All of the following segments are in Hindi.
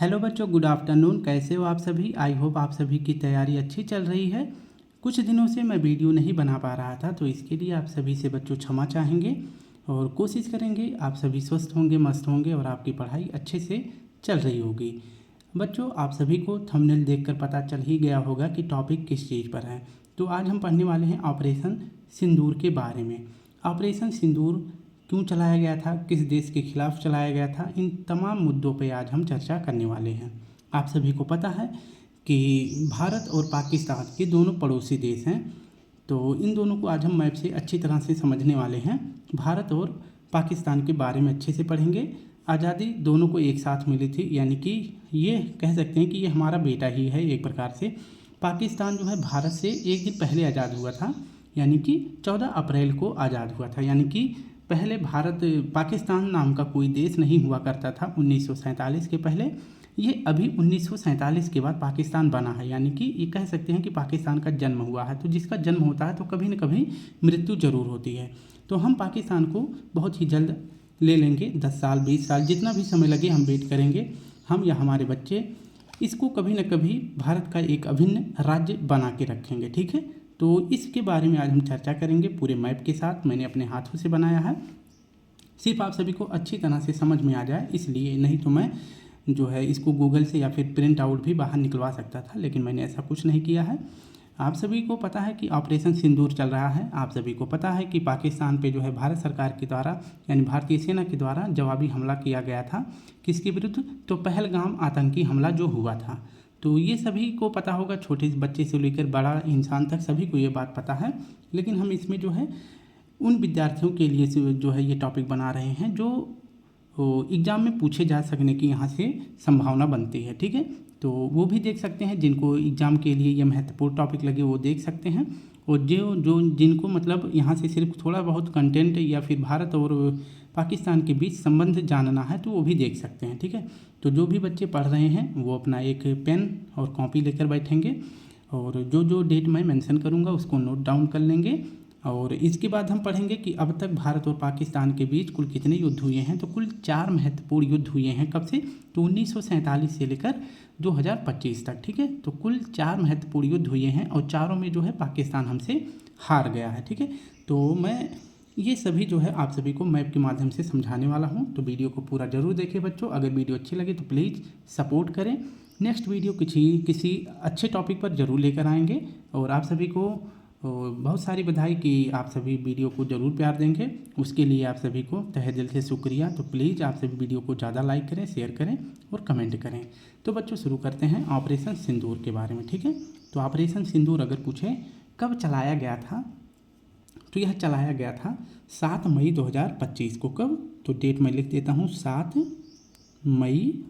हेलो बच्चों, गुड आफ्टरनून। कैसे हो आप सभी? आई होप आप सभी की तैयारी अच्छी चल रही है। कुछ दिनों से मैं वीडियो नहीं बना पा रहा था, तो इसके लिए आप सभी से बच्चों क्षमा चाहेंगे और कोशिश करेंगे आप सभी स्वस्थ होंगे, मस्त होंगे और आपकी पढ़ाई अच्छे से चल रही होगी। बच्चों, आप सभी को थंबनेल देखकर पता चल ही गया होगा कि टॉपिक किस चीज़ पर है। तो आज हम पढ़ने वाले हैं ऑपरेशन सिंदूर के बारे में। ऑपरेशन सिंदूर क्यों चलाया गया था, किस देश के खिलाफ चलाया गया था, इन तमाम मुद्दों पे आज हम चर्चा करने वाले हैं। आप सभी को पता है कि भारत और पाकिस्तान ये दोनों पड़ोसी देश हैं, तो इन दोनों को आज हम मैप से अच्छी तरह से समझने वाले हैं। भारत और पाकिस्तान के बारे में अच्छे से पढ़ेंगे। आज़ादी दोनों को एक साथ मिली थी, यानी कि ये कह सकते हैं कि ये हमारा बेटा ही है एक प्रकार से। पाकिस्तान जो है भारत से एक दिन पहले आज़ाद हुआ था, यानी कि 14 अप्रैल को आज़ाद हुआ था। यानी कि पहले भारत पाकिस्तान नाम का कोई देश नहीं हुआ करता था 1947 के पहले। ये अभी 1947 के बाद पाकिस्तान बना है, यानी कि ये कह सकते हैं कि पाकिस्तान का जन्म हुआ है। तो जिसका जन्म होता है तो कभी न कभी मृत्यु जरूर होती है। तो हम पाकिस्तान को बहुत ही जल्द ले लेंगे, 10 साल 20 साल जितना भी समय लगे हम वेट करेंगे। हम या हमारे बच्चे इसको कभी न कभी भारत का एक अभिन्न राज्य बना के रखेंगे, ठीक है। तो इसके बारे में आज हम चर्चा करेंगे पूरे मैप के साथ। मैंने अपने हाथों से बनाया है, सिर्फ आप सभी को अच्छी तरह से समझ में आ जाए इसलिए, नहीं तो मैं जो है इसको गूगल से या फिर प्रिंट आउट भी बाहर निकलवा सकता था, लेकिन मैंने ऐसा कुछ नहीं किया है। आप सभी को पता है कि ऑपरेशन सिंदूर चल रहा है। आप सभी को पता है कि पाकिस्तान पे जो है भारत सरकार के द्वारा यानी भारतीय सेना के द्वारा जवाबी हमला किया गया था। किसके विरुद्ध? तो पहलगाम आतंकी हमला जो हुआ था। तो ये सभी को पता होगा, छोटे बच्चे से लेकर बड़ा इंसान तक सभी को ये बात पता है। लेकिन हम इसमें जो है उन विद्यार्थियों के लिए जो है ये टॉपिक बना रहे हैं जो एग्ज़ाम में पूछे जा सकने की यहाँ से संभावना बनती है, ठीक है। तो वो भी देख सकते हैं, जिनको एग्ज़ाम के लिए ये महत्वपूर्ण टॉपिक लगे वो देख सकते हैं। और जो जो जिनको मतलब यहाँ से सिर्फ थोड़ा बहुत कंटेंट या फिर भारत और पाकिस्तान के बीच संबंध जानना है तो वो भी देख सकते हैं, ठीक है। तो जो भी बच्चे पढ़ रहे हैं वो अपना एक पेन और कॉपी लेकर बैठेंगे और जो जो डेट मैं मेंशन करूँगा उसको नोट डाउन कर लेंगे। और इसके बाद हम पढ़ेंगे कि अब तक भारत और पाकिस्तान के बीच कुल कितने युद्ध हुए हैं। तो कुल 4 महत्वपूर्ण युद्ध हुए हैं। कब से? तो 1947 से लेकर 2025 तक, ठीक है। तो कुल 4 महत्वपूर्ण युद्ध हुए हैं और चारों में जो है पाकिस्तान हमसे हार गया है, ठीक है। तो मैं ये सभी जो है आप सभी को मैप के माध्यम से समझाने वाला हूँ, तो वीडियो को पूरा जरूर देखें बच्चों। अगर वीडियो अच्छी लगे तो प्लीज़ सपोर्ट करें। नेक्स्ट वीडियो किसी अच्छे टॉपिक पर जरूर लेकर आएंगे। और आप सभी को बहुत सारी बधाई कि आप सभी वीडियो को ज़रूर प्यार देंगे, उसके लिए आप सभी को तहे दिल से शुक्रिया। तो प्लीज़ आप सभी वीडियो को ज़्यादा लाइक करें, शेयर करें और कमेंट करें। तो बच्चों शुरू करते हैं ऑपरेशन सिंदूर के बारे में, ठीक है। तो ऑपरेशन सिंदूर अगर पूछे कब चलाया गया था, तो यह चलाया गया था 7 मई 2025 को। कब? तो डेट मैं लिख देता हूँ, 7 मई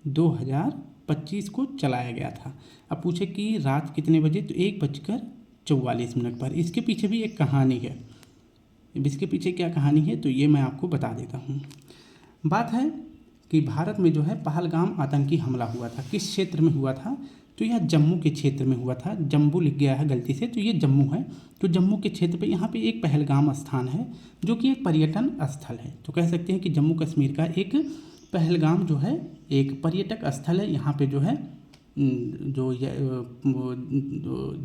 2025 को चलाया गया था। अब पूछे कि रात कितने बजे, तो 1:44 पर। इसके पीछे भी एक कहानी है। इसके पीछे क्या कहानी है तो ये मैं आपको बता देता हूँ। बात है कि भारत में जो है पहलगाम आतंकी हमला हुआ था। किस क्षेत्र में हुआ था? तो यह जम्मू के क्षेत्र में हुआ था। जम्मू लिख गया है गलती से, तो ये जम्मू है। तो जम्मू के क्षेत्र पे यहाँ पे एक पहलगाम स्थान है जो कि एक पर्यटन स्थल है। तो कह सकते हैं कि जम्मू कश्मीर का एक पहलगाम जो है एक पर्यटक स्थल है। यहाँ पे जो है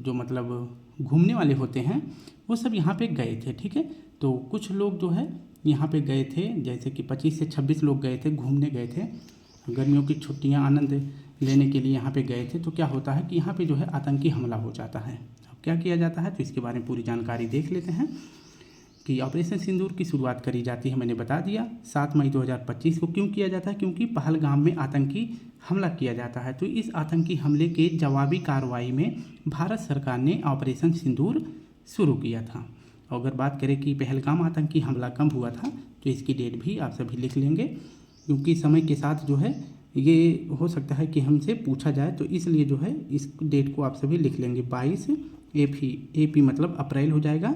जो मतलब घूमने वाले होते हैं वो सब यहाँ पे गए थे, ठीक है। तो कुछ लोग जो है यहाँ पे गए थे, जैसे कि 25 से 26 लोग गए थे, घूमने गए थे, गर्मियों की छुट्टियाँ आनंद लेने के लिए यहाँ पे गए थे। तो क्या होता है कि यहाँ पे जो है आतंकी हमला हो जाता है। अब क्या किया जाता है तो इसके बारे में पूरी जानकारी देख लेते हैं कि ऑपरेशन सिंदूर की शुरुआत करी जाती है। मैंने बता दिया 7 मई 2025 को। क्यों किया जाता है? क्योंकि पहलगाम में आतंकी हमला किया जाता है। तो इस आतंकी हमले के जवाबी कार्रवाई में भारत सरकार ने ऑपरेशन सिंदूर शुरू किया था। और अगर बात करें कि पहलगाम आतंकी हमला कब हुआ था तो इसकी डेट भी आप सभी लिख लेंगे, क्योंकि समय के साथ जो है ये हो सकता है कि हमसे पूछा जाए, तो इसलिए जो है इस डेट को आप सभी लिख लेंगे। 22 AP मतलब अप्रैल हो जाएगा।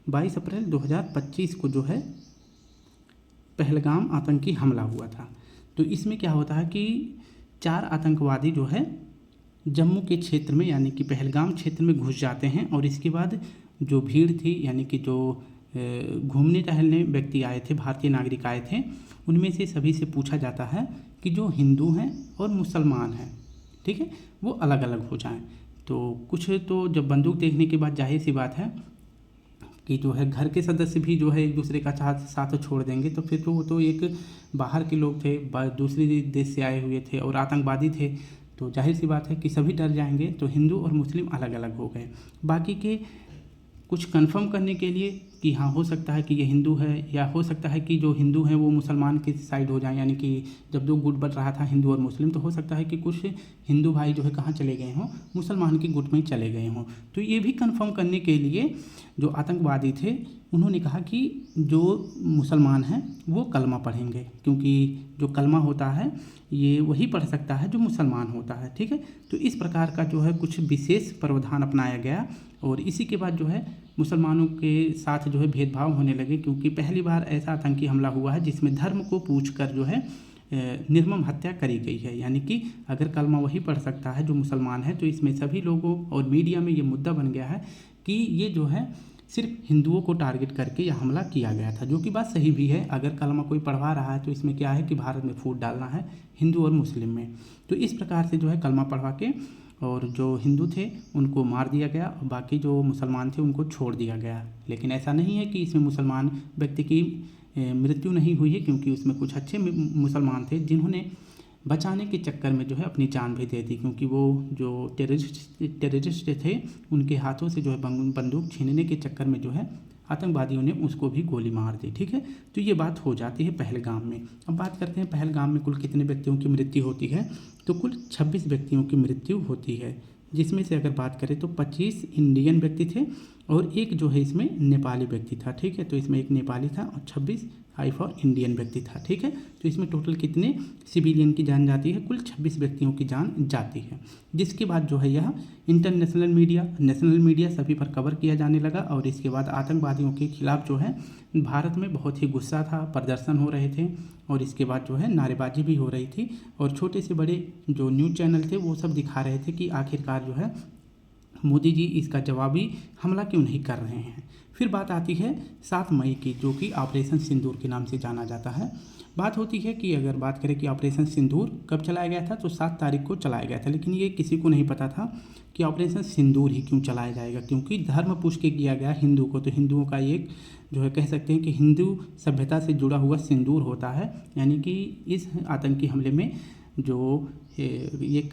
22 अप्रैल 2025 को जो है पहलगाम आतंकी हमला हुआ था। तो इसमें क्या होता है कि 4 आतंकवादी जो है जम्मू के क्षेत्र में यानी कि पहलगाम क्षेत्र में घुस जाते हैं। और इसके बाद जो भीड़ थी यानी कि जो घूमने टहलने व्यक्ति आए थे, भारतीय नागरिक आए थे, उनमें से सभी से पूछा जाता है कि जो हिंदू हैं और मुसलमान हैं, ठीक है, वो अलग अलग हो जाएं। तो कुछ तो जब बंदूक देखने के बाद जाहिर सी बात है कि जो है घर के सदस्य भी जो है एक दूसरे का साथ छोड़ देंगे, तो फिर तो वो तो एक बाहर के लोग थे, दूसरे देश से आए हुए थे और आतंकवादी थे, तो जाहिर सी बात है कि सभी डर जाएंगे। तो हिंदू और मुस्लिम अलग अलग हो गए। बाकी के कुछ कंफर्म करने के लिए कि हाँ हो सकता है कि ये हिंदू है, या हो सकता है कि जो हिंदू हैं वो मुसलमान की साइड हो जाएं, यानी कि जब दो गुट बन रहा था हिंदू और मुस्लिम, तो हो सकता है कि कुछ हिंदू भाई जो है कहाँ चले गए हों, मुसलमान के गुट में चले गए हों। तो ये भी कंफर्म करने के लिए जो आतंकवादी थे उन्होंने कहा कि जो मुसलमान हैं वो कलमा पढ़ेंगे, क्योंकि जो कलमा होता है ये वही पढ़ सकता है जो मुसलमान होता है, ठीक है। तो इस प्रकार का जो है कुछ विशेष प्रावधान अपनाया गया, और इसी के बाद जो है मुसलमानों के साथ जो है भेदभाव होने लगे, क्योंकि पहली बार ऐसा आतंकी हमला हुआ है जिसमें धर्म को पूछकर जो है निर्मम हत्या करी गई है। यानी कि अगर कलमा वही पढ़ सकता है जो मुसलमान है, तो इसमें सभी लोगों और मीडिया में ये मुद्दा बन गया है कि ये जो है सिर्फ हिंदुओं को टारगेट करके यह हमला किया गया था, जो कि बात सही भी है। अगर कलमा कोई पढ़वा रहा है तो इसमें क्या है कि भारत में फूट डालना है हिंदू और मुस्लिम में। तो इस प्रकार से जो है कलमा पढ़वा के और जो हिंदू थे उनको मार दिया गया, और बाकी जो मुसलमान थे उनको छोड़ दिया गया। लेकिन ऐसा नहीं है कि इसमें मुसलमान व्यक्ति की मृत्यु नहीं हुई है, क्योंकि उसमें कुछ अच्छे मुसलमान थे जिन्होंने बचाने के चक्कर में जो है अपनी जान भी दे दी, क्योंकि वो जो टेररिस्ट थे उनके हाथों से जो है बंदूक छीनने के चक्कर में जो है आतंकवादियों ने उसको भी गोली मार दी, ठीक है। तो ये बात हो जाती है पहलगाम में। अब बात करते हैं पहलगाम में कुल कितने व्यक्तियों की मृत्यु होती है, तो कुल 26 व्यक्तियों की मृत्यु होती है, जिसमें से अगर बात करें तो 25 इंडियन व्यक्ति थे और एक जो है इसमें नेपाली व्यक्ति था, ठीक है। तो इसमें एक नेपाली था और 26 फॉर इंडियन व्यक्ति था, ठीक है। तो इसमें टोटल कितने सिविलियन की जान जाती है, कुल 26 व्यक्तियों की जान जाती है। जिसके बाद जो है यह इंटरनेशनल मीडिया, नेशनल मीडिया सभी पर कवर किया जाने लगा, और इसके बाद आतंकवादियों के खिलाफ जो है भारत में बहुत ही गुस्सा था, प्रदर्शन हो रहे थे, और इसके बाद जो है नारेबाजी भी हो रही थी, और छोटे से बड़े जो न्यूज़ चैनल थे वो सब दिखा रहे थे कि आखिरकार जो है मोदी जी इसका जवाबी हमला क्यों नहीं कर रहे हैं। फिर बात आती है 7 मई की, जो कि ऑपरेशन सिंदूर के नाम से जाना जाता है। बात होती है कि अगर बात करें कि ऑपरेशन सिंदूर कब चलाया गया था, तो 7 तारीख को चलाया गया था, लेकिन ये किसी को नहीं पता था कि ऑपरेशन सिंदूर ही क्यों चलाया जाएगा, क्योंकि धर्म पूछ के किया गया हिंदू को, तो हिंदुओं का एक जो है कह सकते हैं कि हिंदू सभ्यता से जुड़ा हुआ सिंदूर होता है। यानी कि इस आतंकी हमले में जो एक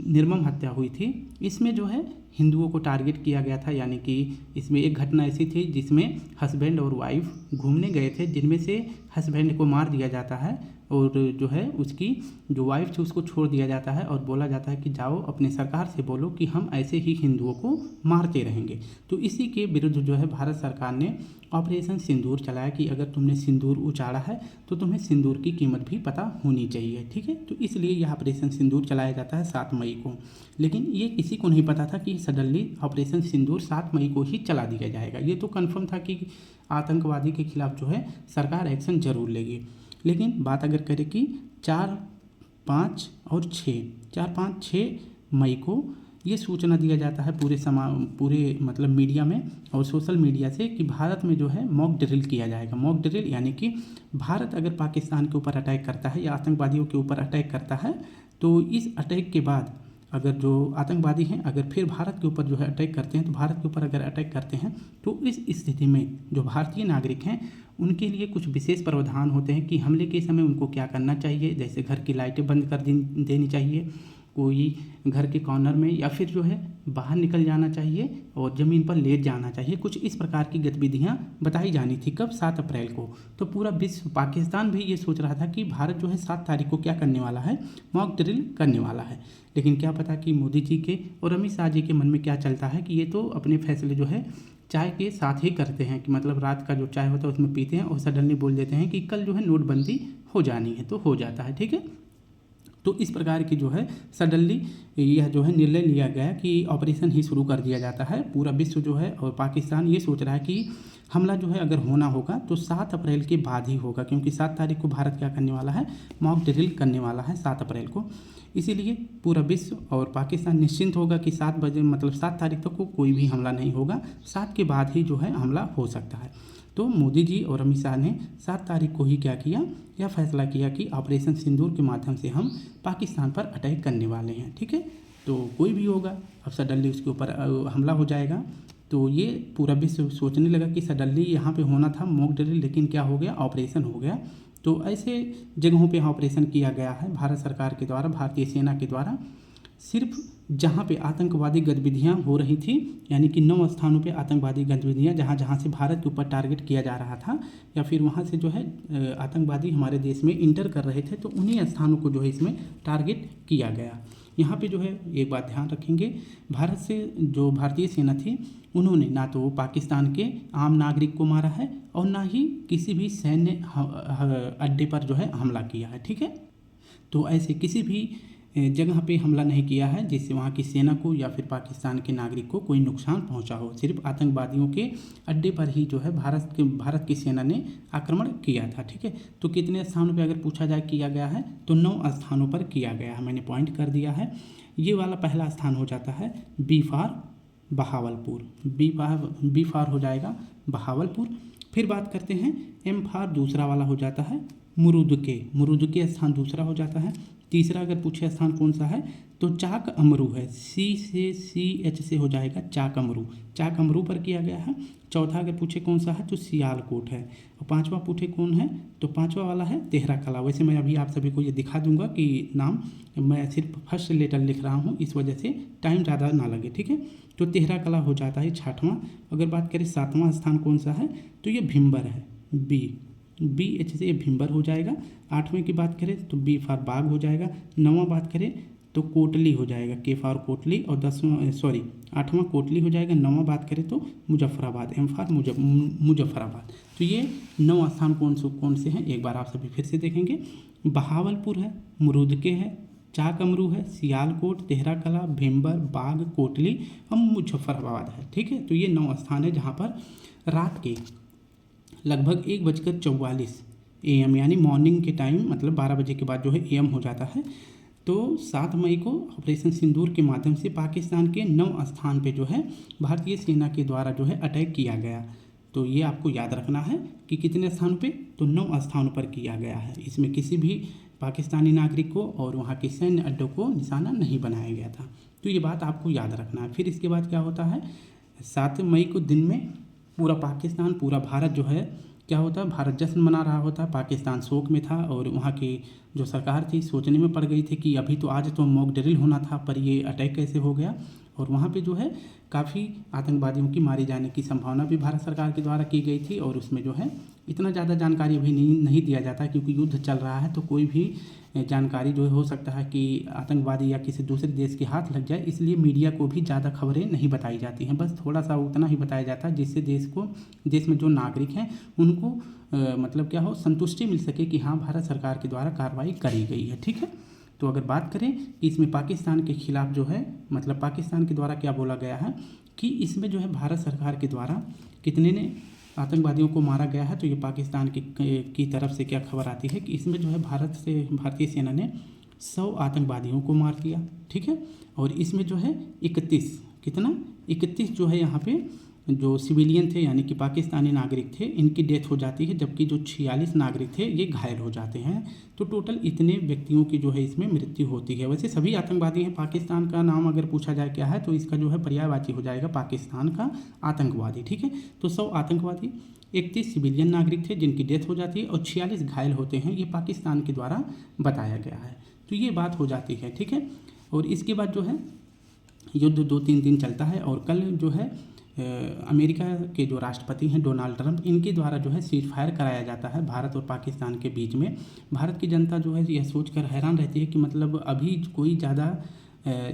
निर्मम हत्या हुई थी, इसमें जो है हिंदुओं को टारगेट किया गया था। यानी कि इसमें एक घटना ऐसी थी जिसमें हस्बैंड और वाइफ घूमने गए थे, जिनमें से हस्बैंड को मार दिया जाता है और जो है उसकी जो वाइफ थी उसको छोड़ दिया जाता है, और बोला जाता है कि जाओ अपने सरकार से बोलो कि हम ऐसे ही हिंदुओं को मारते रहेंगे। तो इसी के विरुद्ध जो है भारत सरकार ने ऑपरेशन सिंदूर चलाया कि अगर तुमने सिंदूर उचाड़ा है तो तुम्हें सिंदूर की कीमत भी पता होनी चाहिए, ठीक है। तो इसलिए यह ऑपरेशन सिंदूर चलाया जाता है 7 मई को। लेकिन ये किसी को नहीं पता था कि सडनली ऑपरेशन सिंदूर 7 मई को ही चला दिया जाएगा। ये तो कन्फर्म था कि आतंकवादी के खिलाफ जो है सरकार एक्शन जरूर लेगी। लेकिन बात अगर करें कि 4, 5 और 6 मई को ये सूचना दिया जाता है पूरे मतलब मीडिया में और सोशल मीडिया से कि भारत में जो है मॉक ड्रिल किया जाएगा। मॉक ड्रिल यानी कि भारत अगर पाकिस्तान के ऊपर अटैक करता है या आतंकवादियों के ऊपर अटैक करता है, तो इस अटैक के बाद अगर जो आतंकवादी हैं अगर फिर भारत के ऊपर जो है अटैक करते हैं, तो भारत के ऊपर अगर अटैक करते हैं तो इस स्थिति में जो भारतीय नागरिक हैं उनके लिए कुछ विशेष प्रावधान होते हैं कि हमले के समय उनको क्या करना चाहिए। जैसे घर की लाइटें बंद कर देनी चाहिए, कोई घर के कॉर्नर में या फिर जो है बाहर निकल जाना चाहिए और ज़मीन पर लेट जाना चाहिए। कुछ इस प्रकार की गतिविधियां बताई जानी थी। कब? 7 अप्रैल को। तो पूरा विश्व, पाकिस्तान भी ये सोच रहा था कि भारत जो है 7 तारीख को क्या करने वाला है, मॉक ड्रिल करने वाला है। लेकिन क्या पता कि मोदी जी के और अमित शाह जी के मन में क्या चलता है कि ये तो अपने फैसले जो है चाय के साथ ही करते हैं, कि मतलब रात का जो चाय होता है उसमें पीते हैं और सडनली बोल देते हैं कि कल जो है नोटबंदी हो जानी है, तो हो जाता है, ठीक है। तो इस प्रकार की जो है सडनली यह जो है निर्णय लिया गया कि ऑपरेशन ही शुरू कर दिया जाता है। पूरा विश्व जो है और पाकिस्तान ये सोच रहा है कि हमला जो है अगर होना होगा तो 7 अप्रैल के बाद ही होगा, क्योंकि 7 तारीख को भारत क्या करने वाला है, मॉक ड्रिल करने वाला है 7 अप्रैल को। इसीलिए पूरा विश्व और पाकिस्तान निश्चिंत होगा कि 7 बजे मतलब 7 तारीख तक को कोई भी हमला नहीं होगा, 7 के बाद ही जो है हमला हो सकता है। तो मोदी जी और अमित शाह ने 7 तारीख को ही क्या किया, यह फैसला किया कि ऑपरेशन सिंदूर के माध्यम से हम पाकिस्तान पर अटैक करने वाले हैं। ठीक है, तो कोई भी होगा अब सडनली उसके ऊपर हमला हो जाएगा। तो ये पूरा विश्व सोचने लगा कि सडनली यहाँ पे होना था मॉक ड्रिल, लेकिन क्या हो गया, ऑपरेशन हो गया। तो ऐसे जगहों पे ऑपरेशन किया गया है भारत सरकार के द्वारा, भारतीय सेना के द्वारा, सिर्फ जहाँ पे आतंकवादी गतिविधियाँ हो रही थी, यानी कि 9 स्थानों पे आतंकवादी गतिविधियाँ जहाँ से भारत के ऊपर टारगेट किया जा रहा था, या फिर वहाँ से जो है आतंकवादी हमारे देश में इंटर कर रहे थे, तो उन्हीं स्थानों को जो है इसमें टारगेट किया गया। यहाँ पे जो है एक बात ध्यान रखेंगे, भारत से जो भारतीय सेना थी उन्होंने ना तो पाकिस्तान के आम नागरिक को मारा है और ना ही किसी भी सैन्य अड्डे पर जो है हमला किया है। ठीक है, तो ऐसे किसी भी जगह पे हमला नहीं किया है जिससे वहाँ की सेना को या फिर पाकिस्तान के नागरिक को कोई नुकसान पहुँचा हो। सिर्फ आतंकवादियों के अड्डे पर ही जो है भारत की सेना ने आक्रमण किया था। ठीक है, तो कितने स्थानों पे अगर पूछा जाए किया गया है तो 9 स्थानों पर किया गया है, मैंने पॉइंट कर दिया है। ये वाला पहला स्थान हो जाता है B for Bahawalpur, B for हो जाएगा बहावलपुर। फिर बात करते हैं एम फॉर दूसरा वाला हो जाता है मुरुदके स्थान दूसरा हो जाता है। तीसरा अगर पूछे स्थान कौन सा है तो चाक अमरू है, CH से हो जाएगा चाक अमरू पर किया गया है। चौथा अगर पूछे कौन सा है तो सियालकोट है। और पांचवा पूछे कौन है तो पांचवा वाला है तेहरा कला। वैसे मैं अभी आप सभी को ये दिखा दूंगा कि नाम मैं सिर्फ फर्स्ट लेटर लिख रहा हूँ, इस वजह से टाइम ज़्यादा ना लगे। ठीक है, तो तेहरा कला हो जाता है 6वां। अगर बात करें 7वां स्थान कौन सा है तो ये भिम्बर है, BH से ये भिम्बर हो जाएगा। 8वें की बात करें तो B फॉर बाग हो जाएगा। 9वां बात करें तो कोटली हो जाएगा, K फॉर कोटली। और 8वां कोटली हो जाएगा। 9वां बात करें तो मुजफ्फराबाद, M फॉर मुजफ्फराबाद। तो ये 9 स्थान कौन से हैं एक बार आप सभी फिर से देखेंगे। बहावलपुर है, मुरुदके है, चाक अमरू है, सियालकोट, तेहरा कला, भिम्बर, बाग, कोटली और मुजफ्फराबाद है। ठीक है, तो ये 9 स्थान है जहाँ पर रात के लगभग 1:44 AM यानी मॉर्निंग के टाइम, मतलब 12 बजे के बाद जो है AM हो जाता है। तो 7 मई को ऑपरेशन सिंदूर के माध्यम से पाकिस्तान के 9 स्थान पे जो है भारतीय सेना के द्वारा जो है अटैक किया गया। तो ये आपको याद रखना है कि कितने स्थानों पे, तो 9 स्थानों पर किया गया है। इसमें किसी भी पाकिस्तानी नागरिक को और वहाँ के सैन्य अड्डों को निशाना नहीं बनाया गया था। तो ये बात आपको याद रखना है। फिर इसके बाद क्या होता है, 7 मई को दिन में पूरा पाकिस्तान, पूरा भारत जो है क्या होता है, भारत जश्न मना रहा होता है। पाकिस्तान शोक में था और वहाँ की जो सरकार थी सोचने में पड़ गई थी कि अभी तो आज तो मॉक ड्रिल होना था, पर ये अटैक कैसे हो गया। और वहाँ पे जो है काफ़ी आतंकवादियों की मारे जाने की संभावना भी भारत सरकार के द्वारा की गई थी। और उसमें जो है इतना ज़्यादा जानकारी अभी नहीं दिया जाता क्योंकि युद्ध चल रहा है, तो कोई भी जानकारी जो हो सकता है कि आतंकवादी या किसी दूसरे देश के हाथ लग जाए, इसलिए मीडिया को भी ज़्यादा खबरें नहीं बताई जाती हैं। बस थोड़ा सा उतना ही बताया जाता है जिससे देश में जो नागरिक हैं उनको मतलब क्या हो, संतुष्टि मिल सके कि हाँ भारत सरकार के द्वारा कार्रवाई करी गई है। ठीक है, तो अगर बात करें कि इसमें पाकिस्तान के खिलाफ जो है, मतलब पाकिस्तान के द्वारा क्या बोला गया है कि इसमें जो है भारत सरकार के द्वारा कितने ने आतंकवादियों को मारा गया है, तो ये पाकिस्तान की तरफ से क्या खबर आती है कि इसमें जो है भारतीय सेना ने 100 आतंकवादियों को मार दिया। ठीक है, और इसमें जो है 31 जो है यहाँ पे जो सिविलियन थे यानी कि पाकिस्तानी नागरिक थे, इनकी डेथ हो जाती है, जबकि जो 46 नागरिक थे ये घायल हो जाते हैं। तो टोटल इतने व्यक्तियों की जो है इसमें मृत्यु होती है। वैसे सभी आतंकवादी हैं, पाकिस्तान का नाम अगर पूछा जाए क्या है तो इसका जो है पर्यायवाची हो जाएगा पाकिस्तान का आतंकवादी। ठीक है, तो 100 आतंकवादी, 31 सिविलियन नागरिक थे जिनकी डेथ हो जाती है और 46 घायल होते हैं, ये पाकिस्तान के द्वारा बताया गया है। तो ये बात हो जाती है। ठीक है, और इसके बाद जो है युद्ध 2-3 दिन चलता है और कल जो है अमेरिका के जो राष्ट्रपति हैं डोनाल्ड ट्रंप, इनके द्वारा जो है सीज फायर कराया जाता है भारत और पाकिस्तान के बीच में। भारत की जनता जो है यह सोचकर हैरान रहती है कि मतलब अभी कोई ज़्यादा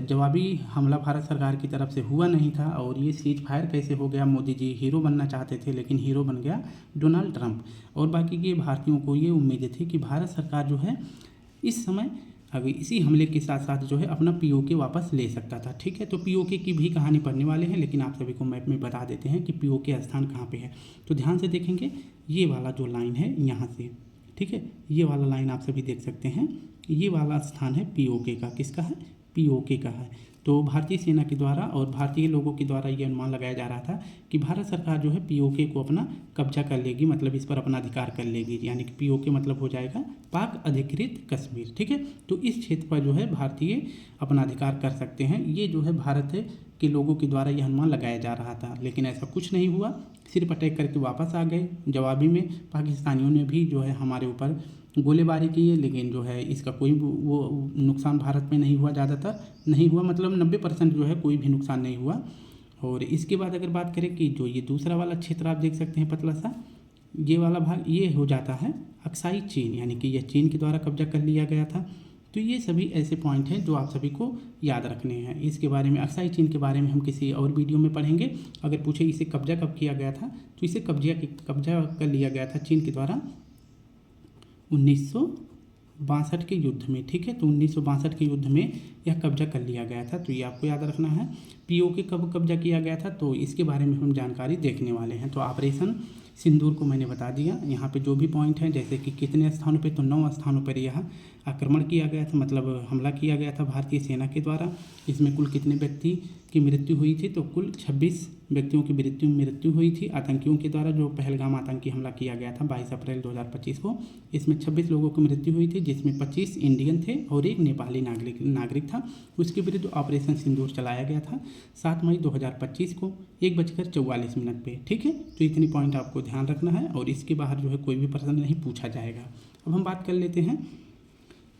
जवाबी हमला भारत सरकार की तरफ से हुआ नहीं था और ये सीज फायर कैसे हो गया। मोदी जी हीरो बनना चाहते थे लेकिन हीरो बन गया डोनाल्ड ट्रंप। और बाकी के भारतीयों को ये उम्मीदें थी कि भारत सरकार जो है इस समय अभी इसी हमले के साथ साथ जो है अपना POK वापस ले सकता था। ठीक है, तो POK की भी कहानी पढ़ने वाले हैं, लेकिन आप सभी को मैप में बता देते हैं कि POK स्थान कहाँ पे है। तो ध्यान से देखेंगे, ये वाला जो लाइन है यहाँ से, ठीक है, ये वाला लाइन आप सभी देख सकते हैं, ये वाला स्थान है POK का। किसका है? पीओके का है। तो भारतीय सेना के द्वारा और भारतीय लोगों के द्वारा ये अनुमान लगाया जा रहा था कि भारत सरकार जो है पीओके को अपना कब्जा कर लेगी, मतलब इस पर अपना अधिकार कर लेगी, यानी कि पीओके मतलब हो जाएगा पाक अधिकृत कश्मीर। ठीक है, तो इस क्षेत्र पर जो है भारतीय अपना अधिकार कर सकते हैं। ये जो है भारत के लोगों के द्वारा यह अनुमान लगाया जा रहा था, लेकिन ऐसा कुछ नहीं हुआ। सिर्फ अटैक करके वापस आ गए। जवाबी में पाकिस्तानियों ने भी जो है हमारे ऊपर गोलीबारी की है, लेकिन जो है इसका कोई वो नुकसान भारत में नहीं हुआ, ज़्यादातर नहीं हुआ, मतलब 90% जो है कोई भी नुकसान नहीं हुआ। और इसके बाद अगर बात करें कि जो ये दूसरा वाला क्षेत्र आप देख सकते हैं पतला सा, ये वाला भाग ये हो जाता है अक्साई चीन, यानी कि यह चीन के द्वारा कब्जा कर लिया गया था। तो ये सभी ऐसे पॉइंट हैं जो आप सभी को याद रखने हैं। इसके बारे में अक्साई चीन के बारे में हम किसी और वीडियो में पढ़ेंगे। अगर पूछे इसे कब्जा कब किया गया था, तो इसे कब्जा कर लिया गया था चीन के द्वारा 1962 के युद्ध में। ठीक है, तो 1962 के युद्ध में यह कब्जा कर लिया गया था, तो ये आपको याद रखना है। पीओके कब कब्जा किया गया था, तो इसके बारे में हम जानकारी देखने वाले हैं। तो ऑपरेशन सिंदूर को मैंने बता दिया। यहाँ पे जो भी पॉइंट हैं, जैसे कि कितने स्थानों पे, तो 9 स्थानों पर यह आक्रमण किया गया था, मतलब हमला किया गया था भारतीय सेना के द्वारा। इसमें कुल कितने व्यक्ति की मृत्यु हुई थी, तो कुल 26 व्यक्तियों की मृत्यु हुई थी आतंकियों के द्वारा। जो पहलगाम आतंकी हमला किया गया था 22 अप्रैल 2025 को, इसमें 26 लोगों की मृत्यु हुई थी, जिसमें 25 इंडियन थे और एक नेपाली नागरिक था। उसके विरुद्ध ऑपरेशन सिंदूर चलाया गया था 7 मई 2025 को 1:44 पे। ठीक है, तो इतनी पॉइंट आपको ध्यान रखना है और इसके बाहर जो है कोई भी प्रश्न नहीं पूछा जाएगा। अब हम बात कर लेते हैं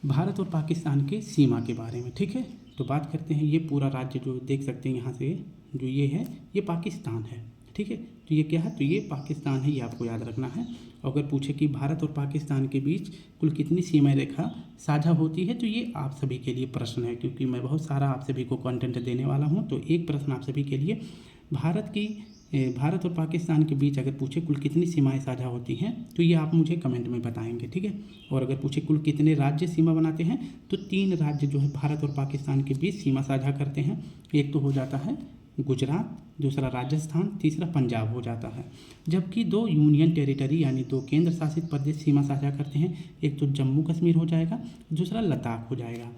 भारत और पाकिस्तान के सीमा के बारे में। ठीक है, तो बात करते हैं, ये पूरा राज्य जो देख सकते हैं यहाँ से, जो ये है ये पाकिस्तान है। ठीक है, तो ये क्या है, तो ये पाकिस्तान है, ये आपको याद रखना है। अगर पूछे कि भारत और पाकिस्तान के बीच कुल कितनी सीमा रेखा साझा होती है, तो ये आप सभी के लिए प्रश्न है, क्योंकि मैं बहुत सारा आप सभी को कंटेंट देने वाला हूँ। तो एक प्रश्न आप सभी के लिए, भारत और पाकिस्तान के बीच अगर पूछे कुल कितनी सीमाएं साझा होती हैं, तो ये आप मुझे कमेंट में बताएंगे। ठीक है, और अगर पूछे कुल कितने राज्य सीमा बनाते हैं, तो 3 राज्य जो है भारत और पाकिस्तान के बीच सीमा साझा करते हैं। एक तो हो जाता है गुजरात, दूसरा राजस्थान, तीसरा पंजाब हो जाता है। जबकि 2 यूनियन टेरिटरी यानी 2 केंद्र शासित प्रदेश सीमा साझा करते हैं। एक तो जम्मू कश्मीर हो जाएगा, दूसरा लद्दाख हो जाएगा।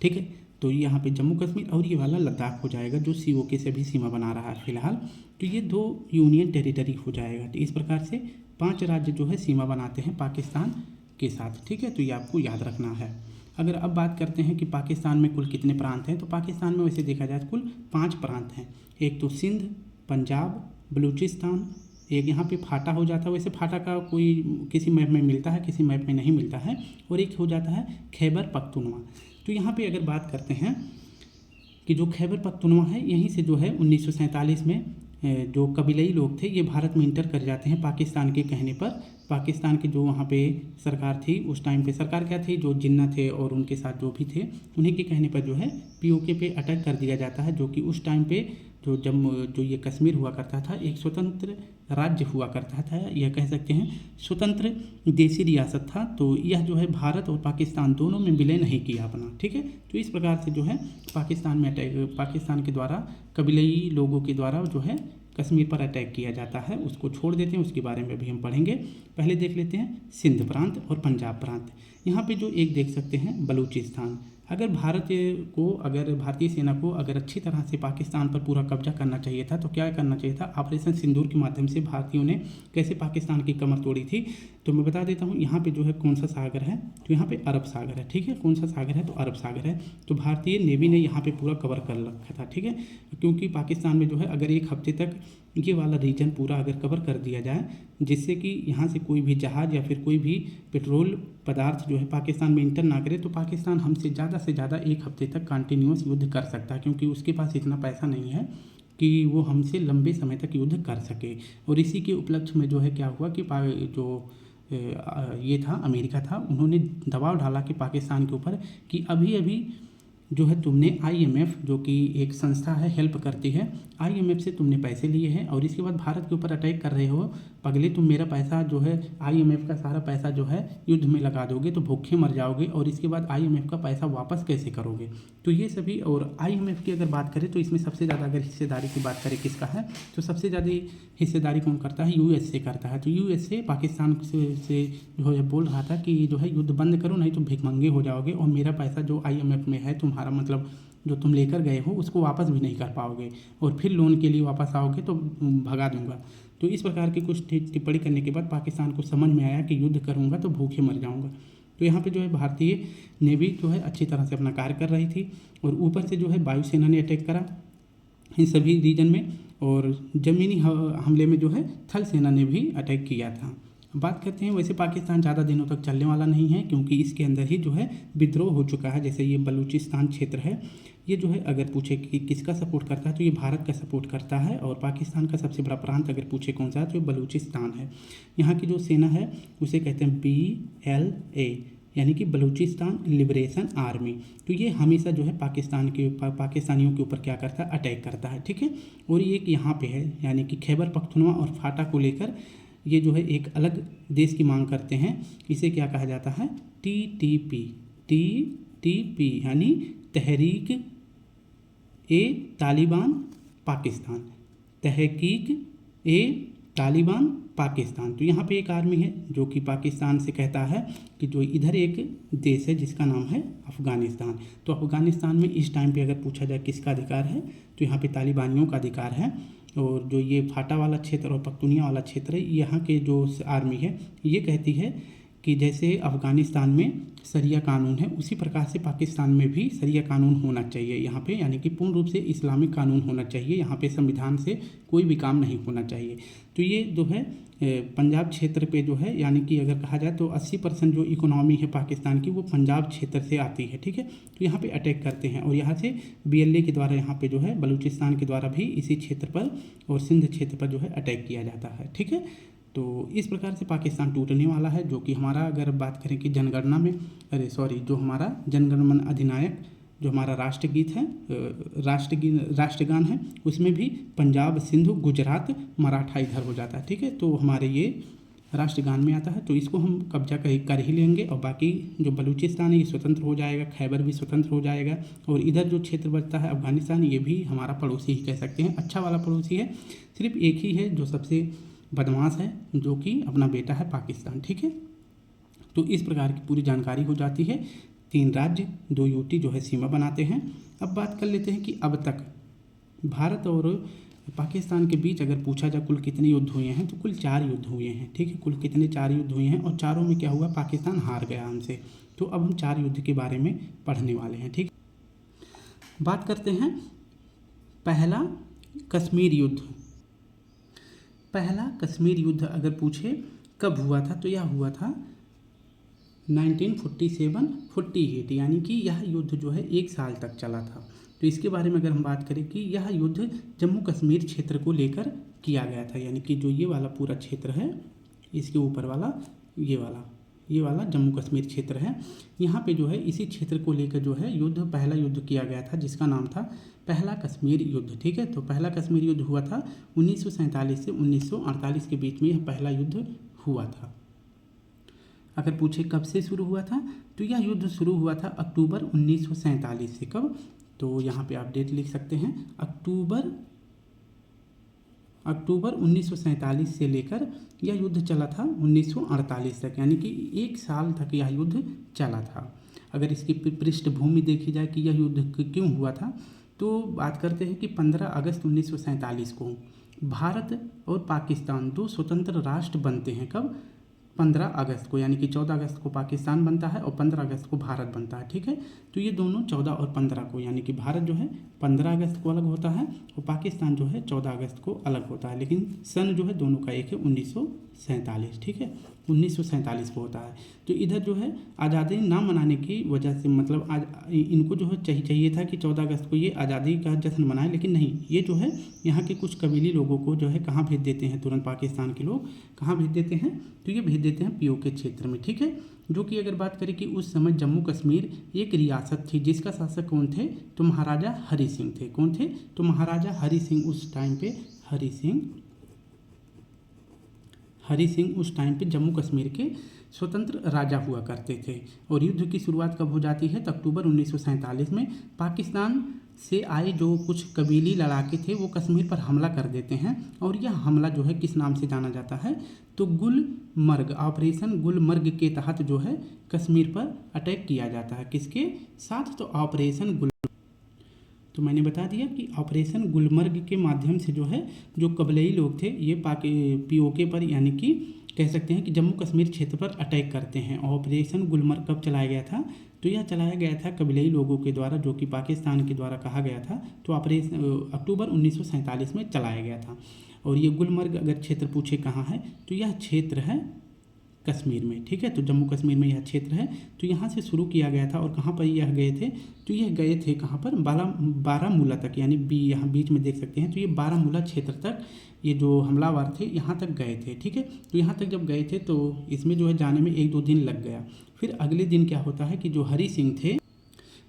ठीक है, तो यहाँ पे जम्मू कश्मीर और ये वाला लद्दाख हो जाएगा, जो सीओके से भी सीमा बना रहा है फिलहाल। तो ये 2 यूनियन टेरिटरी हो जाएगा। तो इस प्रकार से 5 राज्य जो है सीमा बनाते हैं पाकिस्तान के साथ। ठीक है, तो ये आपको याद रखना है। अगर अब बात करते हैं कि पाकिस्तान में कुल कितने प्रांत हैं, तो पाकिस्तान में वैसे देखा जाए तो कुल 5 प्रांत हैं। एक तो सिंध, पंजाब, बलूचिस्तान, एक यहाँ पे फाटा हो जाता है। वैसे फाटा का कोई किसी मैप में मिलता है, किसी मैप में नहीं मिलता है। और एक हो जाता है खैबर पख्तूनवा। तो यहाँ पे अगर बात करते हैं कि जो खैबर पख्तूनवा है, यहीं से जो है 1947 में जो कबीलाई लोग थे ये भारत में इंटर कर जाते हैं पाकिस्तान के कहने पर। पाकिस्तान के जो वहाँ पे सरकार थी, उस टाइम पे सरकार क्या थी, जो जिन्ना थे और उनके साथ जो भी थे, उन्हीं के कहने पर जो है पीओके पे अटैक कर दिया जाता है। जो कि उस टाइम पे जो ये कश्मीर हुआ करता था, एक स्वतंत्र राज्य हुआ करता था, यह कह सकते हैं स्वतंत्र देशी रियासत था। तो यह जो है भारत और पाकिस्तान दोनों में विलय नहीं किया अपना। ठीक है, तो इस प्रकार से जो है पाकिस्तान के द्वारा कबीलाई लोगों के द्वारा जो है कश्मीर पर अटैक किया जाता है। उसको छोड़ देते हैं, उसके बारे में भी हम पढ़ेंगे। पहले देख लेते हैं सिंध प्रांत और पंजाब प्रांत। यहाँ पे जो एक देख सकते हैं बलूचिस्तान। अगर भारतीय सेना को अगर अच्छी तरह से पाकिस्तान पर पूरा कब्जा करना चाहिए था, तो क्या करना चाहिए था, ऑपरेशन सिंदूर के माध्यम से भारतीयों ने कैसे पाकिस्तान की कमर तोड़ी थी। तो मैं बता देता हूँ, यहाँ पे जो है कौन सा सागर है, तो यहाँ पे अरब सागर है। ठीक है, कौन सा सागर है, तो अरब सागर है। तो भारतीय नेवी ने यहाँ पे पूरा कवर कर रखा था। ठीक है, क्योंकि पाकिस्तान में जो है अगर 1 हफ्ते तक ये वाला रीजन पूरा अगर कवर कर दिया जाए, जिससे कि यहाँ से कोई भी जहाज़ या फिर कोई भी पेट्रोल पदार्थ जो है पाकिस्तान में इंटर ना करे, तो पाकिस्तान हमसे ज़्यादा से ज़्यादा 1 हफ्ते तक कंटिन्यूस युद्ध कर सकता है, क्योंकि उसके पास इतना पैसा नहीं है कि वो हमसे लंबे समय तक युद्ध कर सके। और इसी के उपलक्ष्य में जो है क्या हुआ कि ये था अमेरिका था, उन्होंने दबाव डाला कि पाकिस्तान के ऊपर कि अभी जो है तुमने IMF जो कि एक संस्था है, हेल्प करती है, IMF से तुमने पैसे लिए हैं और इसके बाद भारत के ऊपर अटैक कर रहे हो। पगले, तुम मेरा पैसा जो है IMF का सारा पैसा जो है युद्ध में लगा दोगे तो भूखे मर जाओगे, और इसके बाद IMF का पैसा वापस कैसे करोगे। तो ये सभी, और IMF की अगर बात करें तो इसमें सबसे ज़्यादा अगर हिस्सेदारी की बात करें किसका है, तो सबसे ज़्यादा हिस्सेदारी कौन करता है, USA करता है। तो USA पाकिस्तान से जो है बोल रहा था कि जो है युद्ध बंद करो, नहीं तो भिखमंगे हो जाओगे और मेरा पैसा जो IMF में है तुम्हारा तुम्हारा मतलब जो तुम लेकर गए हो उसको वापस भी नहीं कर पाओगे, और फिर लोन के लिए वापस आओगे तो भगा दूंगा। तो इस प्रकार की कुछ टिप्पणी करने के बाद पाकिस्तान को समझ में आया कि युद्ध करूंगा तो भूखे मर जाऊंगा। तो यहाँ पे जो है भारतीय नेवी जो है अच्छी तरह से अपना कार्य कर रही थी, और ऊपर से जो है वायुसेना ने अटैक करा इन सभी रीजन में, और ज़मीनी हमले में जो है थल सेना ने भी अटैक किया था। बात करते हैं, वैसे पाकिस्तान ज़्यादा दिनों तक चलने वाला नहीं है, क्योंकि इसके अंदर ही जो है विद्रोह हो चुका है। जैसे ये बलूचिस्तान क्षेत्र है, ये जो है अगर पूछे कि किसका सपोर्ट करता है तो ये भारत का सपोर्ट करता है, और पाकिस्तान का सबसे बड़ा प्रांत अगर पूछे कौन सा है तो ये बलूचिस्तान है। यहाँ की जो सेना है उसे कहते हैं BLA, यानी कि बलूचिस्तान लिबरेशन आर्मी। तो ये हमेशा जो है पाकिस्तानियों के ऊपर क्या करता है, अटैक करता है, ठीक है। और ये एक यहाँ पे है, यानी कि खैबर पख्तूनख्वा और फाटा को लेकर ये जो है एक अलग देश की मांग करते हैं। इसे क्या कहा जाता है, TTP, यानी तहरीक ए तालिबान पाकिस्तान, तहकीक ए तालिबान पाकिस्तान। तो यहाँ पे एक आर्मी है जो कि पाकिस्तान से कहता है कि जो इधर एक देश है जिसका नाम है अफ़गानिस्तान। तो अफ़गानिस्तान में इस टाइम पे अगर पूछा जाए किसका अधिकार है तो यहाँ पे तालिबानियों का अधिकार है। और जो ये फाटा वाला क्षेत्र और पख्तूनिया वाला क्षेत्र है, यहाँ के जो आर्मी है ये कहती है कि जैसे अफ़गानिस्तान में शरिया कानून है उसी प्रकार से पाकिस्तान में भी शरिया कानून होना चाहिए यहाँ पे, यानी कि पूर्ण रूप से इस्लामिक कानून होना चाहिए। यहाँ पे संविधान से कोई भी काम नहीं होना चाहिए। तो ये जो है पंजाब क्षेत्र पे जो है, यानी कि अगर कहा जाए तो 80% जो इकोनॉमी है पाकिस्तान की वो पंजाब क्षेत्र से आती है, ठीक है। तो यहाँ पे अटैक करते हैं, और यहाँ से BLA के द्वारा यहाँ पे जो है बलूचिस्तान के द्वारा भी इसी क्षेत्र पर और सिंध क्षेत्र पर जो है अटैक किया जाता है, ठीक है। तो इस प्रकार से पाकिस्तान टूटने वाला है, जो कि हमारा अगर बात करें कि जनगणना में जो हमारा जनगणमन अधिनायक जो हमारा राष्ट्रगीत है, राष्ट्रगान है, उसमें भी पंजाब सिंधु गुजरात मराठा इधर हो जाता है, ठीक है। तो हमारे ये राष्ट्रगान में आता है, तो इसको हम कब्जा कर ही लेंगे, और बाकी जो बलूचिस्तान है ये स्वतंत्र हो जाएगा, खैबर भी स्वतंत्र हो जाएगा, और इधर जो क्षेत्र बचता है अफगानिस्तान ये भी हमारा पड़ोसी ही कह सकते हैं, अच्छा वाला पड़ोसी है। सिर्फ एक ही है जो सबसे बदमाश है, जो कि अपना बेटा है पाकिस्तान, ठीक है। तो इस प्रकार की पूरी जानकारी हो जाती है। 3 राज्य 2 यूटी जो है सीमा बनाते हैं। अब बात कर लेते हैं कि अब तक भारत और पाकिस्तान के बीच अगर पूछा जाए कुल कितने युद्ध हुए हैं तो कुल 4 युद्ध हुए हैं, ठीक है। कुल कितने 4 युद्ध हुए हैं, और चारों में क्या हुआ, पाकिस्तान हार गया हमसे। तो अब हम 4 युद्ध के बारे में पढ़ने वाले हैं, ठीक। बात करते हैं पहला कश्मीर युद्ध। पहला कश्मीर युद्ध अगर पूछे कब हुआ था तो यह हुआ था 1947-48, यानी कि यह युद्ध जो है 1 साल तक चला था। तो इसके बारे में अगर हम बात करें कि यह युद्ध जम्मू कश्मीर क्षेत्र को लेकर किया गया था, यानी कि जो ये वाला पूरा क्षेत्र है इसके ऊपर वाला ये वाला जम्मू कश्मीर क्षेत्र है, यहाँ पे जो है इसी क्षेत्र को लेकर जो है पहला युद्ध किया गया था, जिसका नाम था पहला कश्मीर युद्ध, ठीक है। तो पहला कश्मीर युद्ध हुआ था 1947 से 1948 के बीच में, यह पहला युद्ध हुआ था। अगर पूछे कब से शुरू हुआ था तो यह युद्ध शुरू हुआ था अक्टूबर 1947 से। कब, तो यहाँ पे आप डेट लिख सकते हैं, अक्टूबर 1947 से लेकर यह युद्ध चला था 1948 तक, यानी कि 1 साल तक यह युद्ध चला था। अगर इसकी पृष्ठभूमि देखी जाए कि यह युद्ध क्यों हुआ था, तो बात करते हैं कि 15 अगस्त 1947 को भारत और पाकिस्तान 2 स्वतंत्र राष्ट्र बनते हैं। कब, 15 अगस्त को, यानी कि 14 अगस्त को पाकिस्तान बनता है और 15 अगस्त को भारत बनता है, ठीक है। तो ये दोनों 14 और 15 को, यानी कि भारत जो है 15 अगस्त को अलग होता है और पाकिस्तान जो है 14 अगस्त को अलग होता है, लेकिन सन जो है दोनों का एक है 1947, ठीक है, 1947 को होता है। तो इधर जो है आज़ादी ना मनाने की वजह से, मतलब आज इनको जो है चाहिए था कि 14 अगस्त को ये आज़ादी का जश्न मनाएं, लेकिन नहीं, ये जो है यहाँ के कुछ कबीली लोगों को जो है कहाँ भेज देते हैं, तुरंत पाकिस्तान के लोग कहाँ भेज देते हैं, तो ये भेज देते हैं POK क्षेत्र में, ठीक है। जो कि अगर बात करें कि उस समय जम्मू कश्मीर एक रियासत थी, जिसका शासक कौन थे, तो महाराजा हरि सिंह थे। कौन थे, तो महाराजा हरि सिंह उस टाइम पे उस टाइम पे जम्मू कश्मीर के स्वतंत्र राजा हुआ करते थे। और युद्ध की शुरुआत कब हो जाती है, तो अक्टूबर 1947 में पाकिस्तान से आए जो कुछ कबीली लड़ाके थे वो कश्मीर पर हमला कर देते हैं। और यह हमला जो है किस नाम से जाना जाता है, तो गुलमर्ग, ऑपरेशन गुलमर्ग के तहत जो है कश्मीर पर अटैक किया जाता है। किसके साथ, तो ऑपरेशन गुल, तो मैंने बता दिया कि ऑपरेशन गुलमर्ग के माध्यम से जो है जो कबीलाई लोग थे ये पीओके पर, यानी कि कह सकते हैं कि जम्मू कश्मीर क्षेत्र पर अटैक करते हैं। ऑपरेशन गुलमर्ग कब चलाया गया था, तो यह चलाया गया था कबीलाई लोगों के द्वारा, जो कि पाकिस्तान के द्वारा कहा गया था। तो ऑपरेशन अक्टूबर 1947 में चलाया गया था। और ये गुलमर्ग अगर क्षेत्र पूछे कहाँ है, तो यह क्षेत्र है कश्मीर में, ठीक है। तो जम्मू कश्मीर में यह क्षेत्र है। तो यहाँ से शुरू किया गया था। और कहाँ पर यह गए थे, तो यह गए थे कहाँ पर, बारामूला तक, यानी यहाँ बीच में देख सकते हैं। तो ये बारामूला क्षेत्र तक ये जो हमलावर थे यहाँ तक गए थे, ठीक है। तो यहाँ तक जब गए थे तो इसमें जो है जाने में 1-2 दिन लग गया। फिर अगले दिन क्या होता है कि जो हरि सिंह थे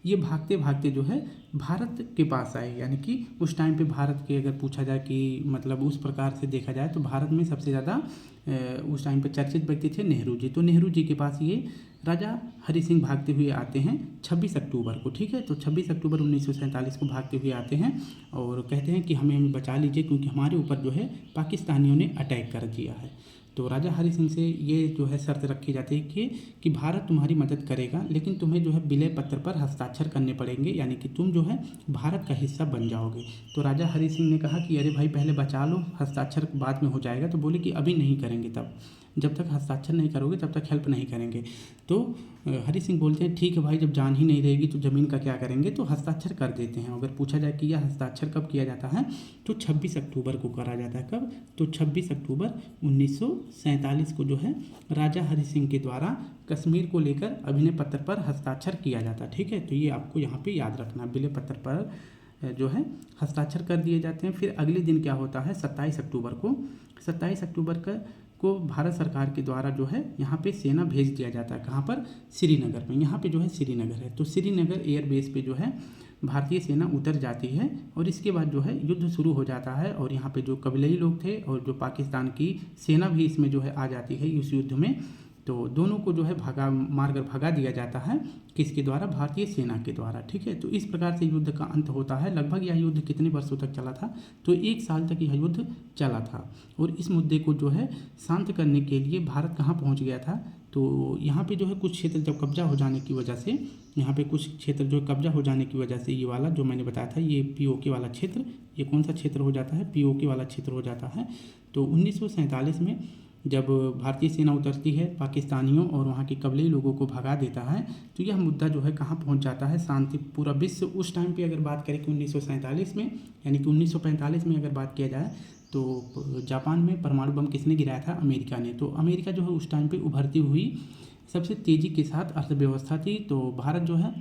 ये भागते भागते जो है भारत के पास आए। यानी कि उस टाइम पे भारत के अगर पूछा जाए कि मतलब उस प्रकार से देखा जाए तो भारत में सबसे ज़्यादा उस टाइम पे चर्चित व्यक्ति थे नेहरू जी। तो नेहरू जी के पास ये राजा हरि सिंह भागते हुए आते हैं 26 अक्टूबर को, ठीक है। तो 26 अक्टूबर 1947 को भागते हुए आते हैं और कहते हैं कि हमें बचा लीजिए, क्योंकि हमारे ऊपर जो है पाकिस्तानियों ने अटैक कर दिया है। तो राजा हरि सिंह से ये जो है शर्त रखी जाती है कि भारत तुम्हारी मदद करेगा, लेकिन तुम्हें जो है विलय पत्र पर हस्ताक्षर करने पड़ेंगे, यानी कि तुम जो है भारत का हिस्सा बन जाओगे। तो राजा हरि सिंह ने कहा कि अरे भाई पहले बचा लो, हस्ताक्षर बाद में हो जाएगा। तो बोले कि अभी नहीं करेंगे, तब जब तक हस्ताक्षर नहीं करोगे तब तक हेल्प नहीं करेंगे। तो हरि सिंह बोलते हैं ठीक है भाई, जब जान ही नहीं रहेगी तो ज़मीन का क्या करेंगे, तो हस्ताक्षर कर देते हैं। अगर पूछा जाए कि यह हस्ताक्षर कब किया जाता है, तो 26 अक्टूबर को करा जाता है। कब, तो 26 अक्टूबर 1947 को जो है राजा हरि सिंह के द्वारा कश्मीर को लेकर अभिनय पत्र पर हस्ताक्षर किया जाता है, ठीक है। तो ये आपको यहाँ पे याद रखना, विलय पत्र पर जो है हस्ताक्षर कर दिए जाते हैं। फिर अगले दिन क्या होता है, 27 अक्टूबर को भारत सरकार के द्वारा जो है यहाँ पे सेना भेज दिया जाता है। कहाँ पर, श्रीनगर में। यहाँ पे जो है श्रीनगर है, तो श्रीनगर एयरबेस पे जो है भारतीय सेना उतर जाती है। और इसके बाद जो है युद्ध शुरू हो जाता है। और यहाँ पे जो कबीलाई लोग थे और जो पाकिस्तान की सेना भी इसमें जो है आ जाती है इस युद्ध में। तो दोनों को जो है मारकर भगा दिया जाता है, किसके द्वारा, भारतीय सेना के द्वारा, ठीक है। तो इस प्रकार से युद्ध का अंत होता है। लगभग यह युद्ध कितने वर्षों तक चला था, तो 1 साल तक यह युद्ध चला था। और इस मुद्दे को जो है शांत करने के लिए भारत कहाँ पहुँच गया था, तो यहाँ पे जो है कुछ क्षेत्र जब कब्जा हो जाने की वजह से, यहाँ पे कुछ क्षेत्र जो कब्जा हो जाने की वजह से ये वाला जो मैंने बताया था, ये पीओके वाला क्षेत्र, ये कौन सा क्षेत्र हो जाता है, पीओके वाला क्षेत्र हो जाता है। तो 1947 में जब भारतीय सेना उतरती है पाकिस्तानियों और वहाँ के कबीलाई लोगों को भगा देता है, तो यह मुद्दा जो है कहाँ पहुँच जाता है, शांति, पूरा विश्व उस टाइम पे अगर बात करें कि 1947 में, यानी कि 1945 में अगर बात किया जाए तो जापान में परमाणु बम किसने गिराया था, अमेरिका ने। तो अमेरिका जो है उस टाइम पे उभरती हुई सबसे तेज़ी के साथ अर्थव्यवस्था थी। तो भारत जो है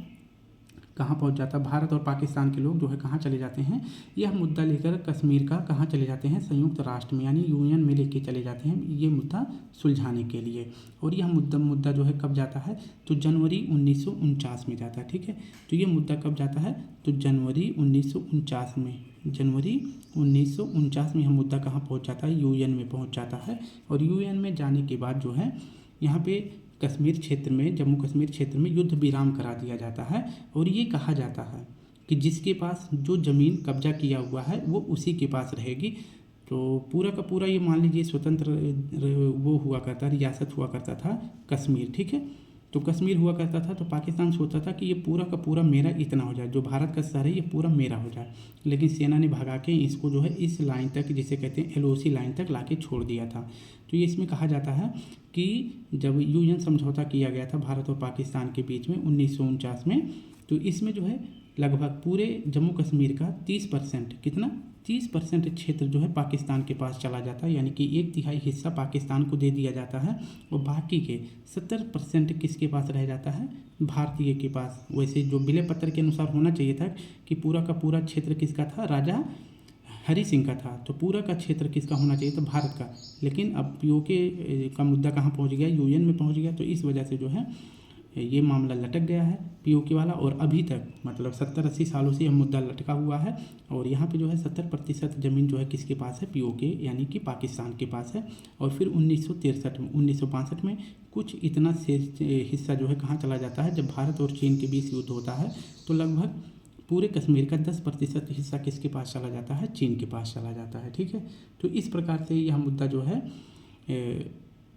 कहाँ पहुँच जाता, भारत और पाकिस्तान के लोग जो है कहाँ चले जाते हैं, यह मुद्दा लेकर कश्मीर का कहाँ चले जाते हैं, संयुक्त राष्ट्र में, यानी यूएन में लेके चले जाते हैं ये मुद्दा सुलझाने के लिए। और यह मुद्दा जो है कब जाता है, तो जनवरी 1949 में जाता है, ठीक है। तो ये मुद्दा कब जाता है, तो जनवरी 1949 में, जनवरी 1949 में यह मुद्दा कहाँ पहुँच जाता है, यूएन में पहुँच जाता है। और यूएन में जाने के बाद जो है यहाँ पे कश्मीर क्षेत्र में, जम्मू कश्मीर क्षेत्र में युद्ध विराम करा दिया जाता है। और ये कहा जाता है कि जिसके पास जो ज़मीन कब्जा किया हुआ है वो उसी के पास रहेगी। तो पूरा का पूरा ये मान लीजिए स्वतंत्र वो हुआ करता, रियासत हुआ करता था कश्मीर, ठीक है। तो कश्मीर हुआ करता था, तो पाकिस्तान सोचता था कि ये पूरा का पूरा मेरा इतना हो जाए, जो भारत का शहर है ये पूरा मेरा हो जाए। लेकिन सेना ने भगा के इसको जो है इस लाइन तक, जिसे कहते हैं एलओसी लाइन तक लाके छोड़ दिया था। तो ये इसमें कहा जाता है कि जब यूएन समझौता किया गया था भारत और पाकिस्तान के बीच में 1949 में, तो इसमें जो है लगभग पूरे जम्मू कश्मीर का 30%, कितना, 30% क्षेत्र जो है पाकिस्तान के पास चला जाता है, यानी कि 1/3 हिस्सा पाकिस्तान को दे दिया जाता है। और बाकी के 70% किसके पास रह जाता है, भारतीय के पास। वैसे जो विलय पत्र के अनुसार होना चाहिए था कि पूरा का पूरा क्षेत्र किसका था, राजा हरि सिंह का था, तो पूरा का क्षेत्र किसका होना चाहिए था, भारत का। लेकिन अब पीओके का मुद्दा कहाँ पहुँच गया, यूएन में पहुँच गया। तो इस वजह से जो है ये मामला लटक गया है पीओके वाला। और अभी तक मतलब 70-80 सालों से यह मुद्दा लटका हुआ है। और यहाँ पे जो है 70% ज़मीन जो है किसके पास है, पीओके यानी कि पाकिस्तान के पास है। और फिर 1963 में कुछ इतना हिस्सा जो है कहाँ चला जाता है, जब भारत और चीन के बीच युद्ध होता है, तो लगभग पूरे कश्मीर का 10% हिस्सा किसके पास चला जाता है, चीन के पास चला जाता है। ठीक है, तो इस प्रकार से यह मुद्दा जो है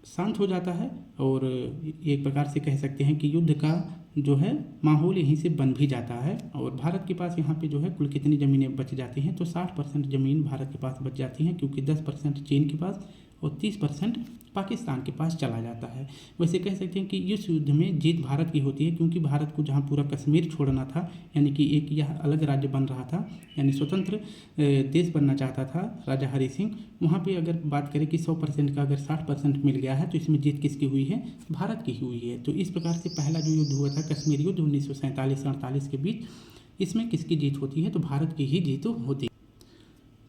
शांत हो जाता है और एक प्रकार से कह सकते हैं कि युद्ध का जो है माहौल यहीं से बन भी जाता है। और भारत के पास यहाँ पे जो है कुल कितनी ज़मीनें बच जाती हैं, तो 60% ज़मीन भारत के पास बच जाती हैं, क्योंकि 10% चीन के पास और 30% पाकिस्तान के पास चला जाता है। वैसे कह सकते हैं कि इस युद्ध में जीत भारत की होती है, क्योंकि भारत को जहाँ पूरा कश्मीर छोड़ना था, यानी कि एक यह अलग राज्य बन रहा था, यानी स्वतंत्र देश बनना चाहता था राजा हरि सिंह, वहाँ पे अगर बात करें कि 100% का अगर 60% मिल गया है, तो इसमें जीत किसकी हुई है, भारत की हुई है। तो इस प्रकार से पहला जो युद्ध हुआ था कश्मीर युद्ध 1947-48 के बीच, इसमें किसकी जीत होती है, तो भारत की ही जीत होती है।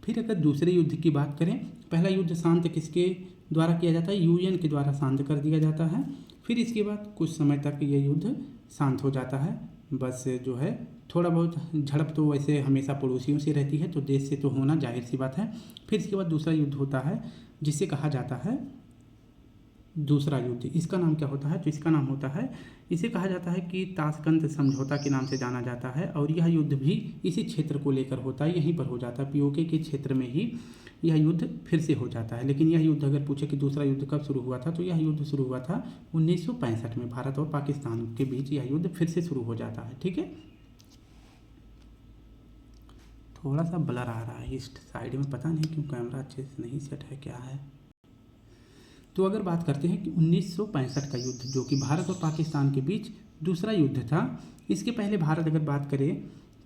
फिर अगर दूसरे युद्ध की बात करें, पहला युद्ध शांत किसके द्वारा किया जाता है, यूएन के द्वारा शांत कर दिया जाता है। फिर इसके बाद कुछ समय तक ये युद्ध शांत हो जाता है। बस जो है थोड़ा बहुत झड़प तो वैसे हमेशा पड़ोसियों से रहती है, तो देश से तो होना जाहिर सी बात है। फिर इसके बाद दूसरा युद्ध होता है जिसे कहा जाता है दूसरा युद्ध। इसका नाम क्या होता है, तो इसका नाम होता है, इसे कहा जाता है कि ताशकंद समझौता के नाम से जाना जाता है। और यह युद्ध भी इसी क्षेत्र को लेकर होता है, यहीं पर हो जाता है, पीओके के क्षेत्र में ही यह युद्ध फिर से हो जाता है। लेकिन यह युद्ध अगर पूछे कि दूसरा युद्ध कब शुरू हुआ था, तो यह युद्ध शुरू हुआ था 1965 में। भारत और पाकिस्तान के बीच यह युद्ध फिर से शुरू हो जाता है। ठीक है, थोड़ा सा ब्लर आ रहा है इस साइड में, पता नहीं क्यों कैमरा अच्छे से नहीं सेट है, क्या है। तो अगर बात करते हैं कि 1965 का युद्ध, जो कि भारत और पाकिस्तान के बीच दूसरा युद्ध था, इसके पहले भारत अगर बात करें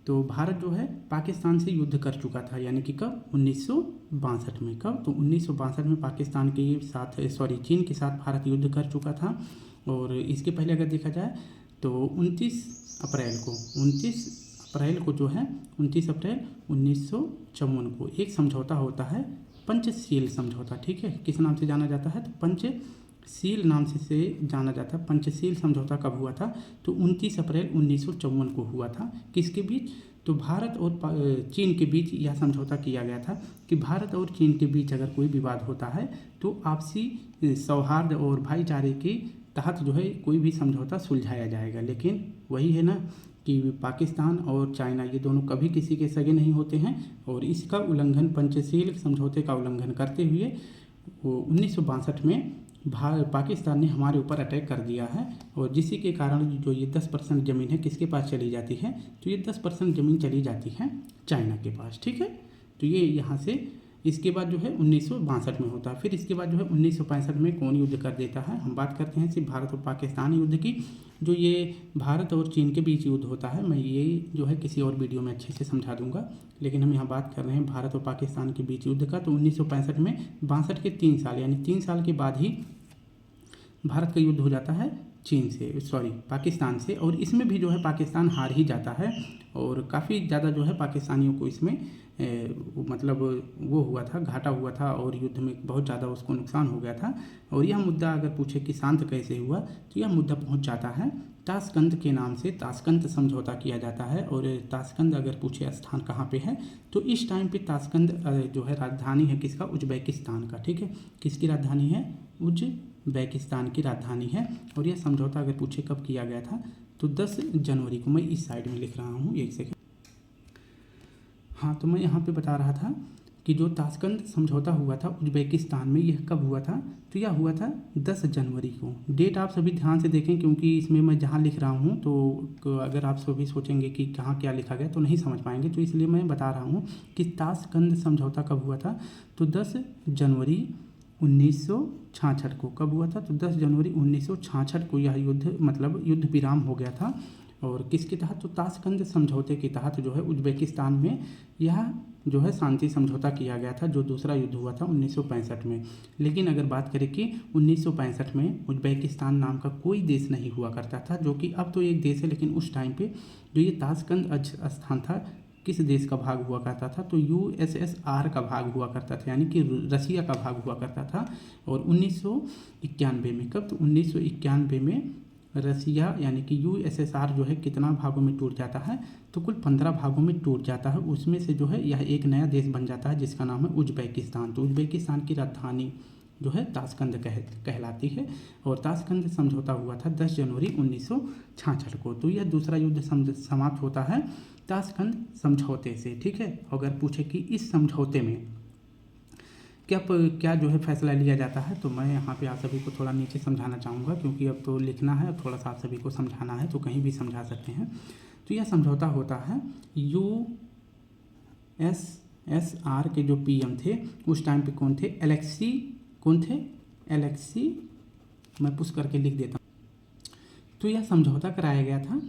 तो भारत जो है पाकिस्तान से युद्ध कर चुका था, यानी कि कब, 1962 में। कब, तो 1962 में पाकिस्तान के साथ चीन के साथ भारत युद्ध कर चुका था। और इसके पहले अगर देखा जाए तो 29 अप्रैल को जो है 29 अप्रैल 1954 को एक समझौता होता है, पंचशील समझौता। ठीक है, किस नाम से जाना जाता है, तो पंचशील नाम से जाना जाता है। पंचशील समझौता कब हुआ था, तो 29 अप्रैल 1954 को हुआ था। किसके बीच, तो भारत और चीन के बीच यह समझौता किया गया था कि भारत और चीन के बीच अगर कोई विवाद होता है तो आपसी सौहार्द और भाईचारे के तहत जो है कोई भी समझौता सुलझाया जाएगा। लेकिन वही है ना कि पाकिस्तान और चाइना ये दोनों कभी किसी के सगे नहीं होते हैं, और इसका उल्लंघन, पंचशील समझौते का उल्लंघन करते हुए वो 1962 में पाकिस्तान ने हमारे ऊपर अटैक कर दिया है। और जिसी के कारण जो ये 10% ज़मीन है किसके पास चली जाती है, तो ये 10% ज़मीन चली जाती है चाइना के पास। ठीक है, तो ये यहाँ से इसके बाद जो है 1962 में होता है। फिर इसके बाद जो है 1965 में कौन युद्ध कर देता है, हम बात करते हैं सिर्फ भारत और पाकिस्तान युद्ध की। जो ये भारत और चीन के बीच युद्ध होता है, मैं ये जो है किसी और वीडियो में अच्छे से समझा दूंगा, लेकिन हम यहाँ बात कर रहे हैं भारत और पाकिस्तान के बीच युद्ध का। तो 1965 में 62 के 3 साल, यानी 3 साल के बाद ही भारत का युद्ध हो जाता है पाकिस्तान से। और इसमें भी जो है पाकिस्तान हार ही जाता है, और काफ़ी ज़्यादा जो है पाकिस्तानियों को इसमें मतलब वो हुआ था, घाटा हुआ था, और युद्ध में बहुत ज़्यादा उसको नुकसान हो गया था। और यह मुद्दा अगर पूछे कि शांत कैसे हुआ, तो यह मुद्दा पहुंच जाता है ताशकंद के नाम से। ताशकंद समझौता किया जाता है। और ताशकंद अगर पूछे स्थान कहाँ पे है, तो इस टाइम पे ताशकंद जो है राजधानी है किसका, उज्बेकिस्तान का। ठीक है, किसकी राजधानी है, उज्बेकिस्तान की राजधानी है। और यह समझौता अगर पूछे कब किया गया था, तो 10 जनवरी को। मैं इस साइड में लिख रहा हूँ, एक सेकेंड। हाँ, तो मैं यहाँ पे बता रहा था कि जो ताशकंद समझौता हुआ था उज्बेकिस्तान में, यह कब हुआ था, तो यह हुआ था 10 जनवरी को। डेट आप सभी ध्यान से देखें, क्योंकि इसमें मैं जहाँ लिख रहा हूँ तो अगर आप सभी सोचेंगे कि कहाँ क्या लिखा गया तो नहीं समझ पाएंगे, तो इसलिए मैं बता रहा हूँ कि ताशकंद समझौता कब हुआ था, तो 10 जनवरी 1966 को। कब हुआ था, तो 10 जनवरी 1966 को यह युद्ध विराम हो गया था। और किसके तहत, तो ताशकंद समझौते के तहत जो है उज्बेकिस्तान में यह जो है शांति समझौता किया गया था, जो दूसरा युद्ध हुआ था 1965 में। लेकिन अगर बात करें कि 1965 में उज्बेकिस्तान नाम का कोई देश नहीं हुआ करता था, जो कि अब तो एक देश है, लेकिन उस टाइम पे जो ये ताशकंद स्थान था किस देश का भाग हुआ करता था, तो यूएसएसआर का भाग हुआ करता था, यानी कि रसिया का भाग हुआ करता था। और 1991 में, कब, तो 1991 में रसिया यानी कि यूएसएसआर जो है कितना भागों में टूट जाता है, तो कुल 15 भागों में टूट जाता है। उसमें से जो है यह एक नया देश बन जाता है जिसका नाम है उज्बेकिस्तान। तो उज्बेकिस्तान की राजधानी जो है ताशकंद कहलाती है। और ताशकंद समझौता हुआ था 10 जनवरी 1966 को। तो यह दूसरा युद्ध समाप्त होता है ताशकंद समझौते से, ठीक है। अगर पूछे कि इस समझौते में क्या जो है फैसला लिया जाता है, तो मैं यहाँ पे आप सभी को थोड़ा नीचे समझाना चाहूँगा, क्योंकि अब तो लिखना है, अब थोड़ा सा आप सभी को समझाना है, तो कहीं भी समझा सकते हैं। तो यह समझौता होता है USSR के जो PM थे उस टाइम पे कौन थे, एलेक्सी, मैं पुश करके लिख देता हूँ। तो यह समझौता कराया गया था।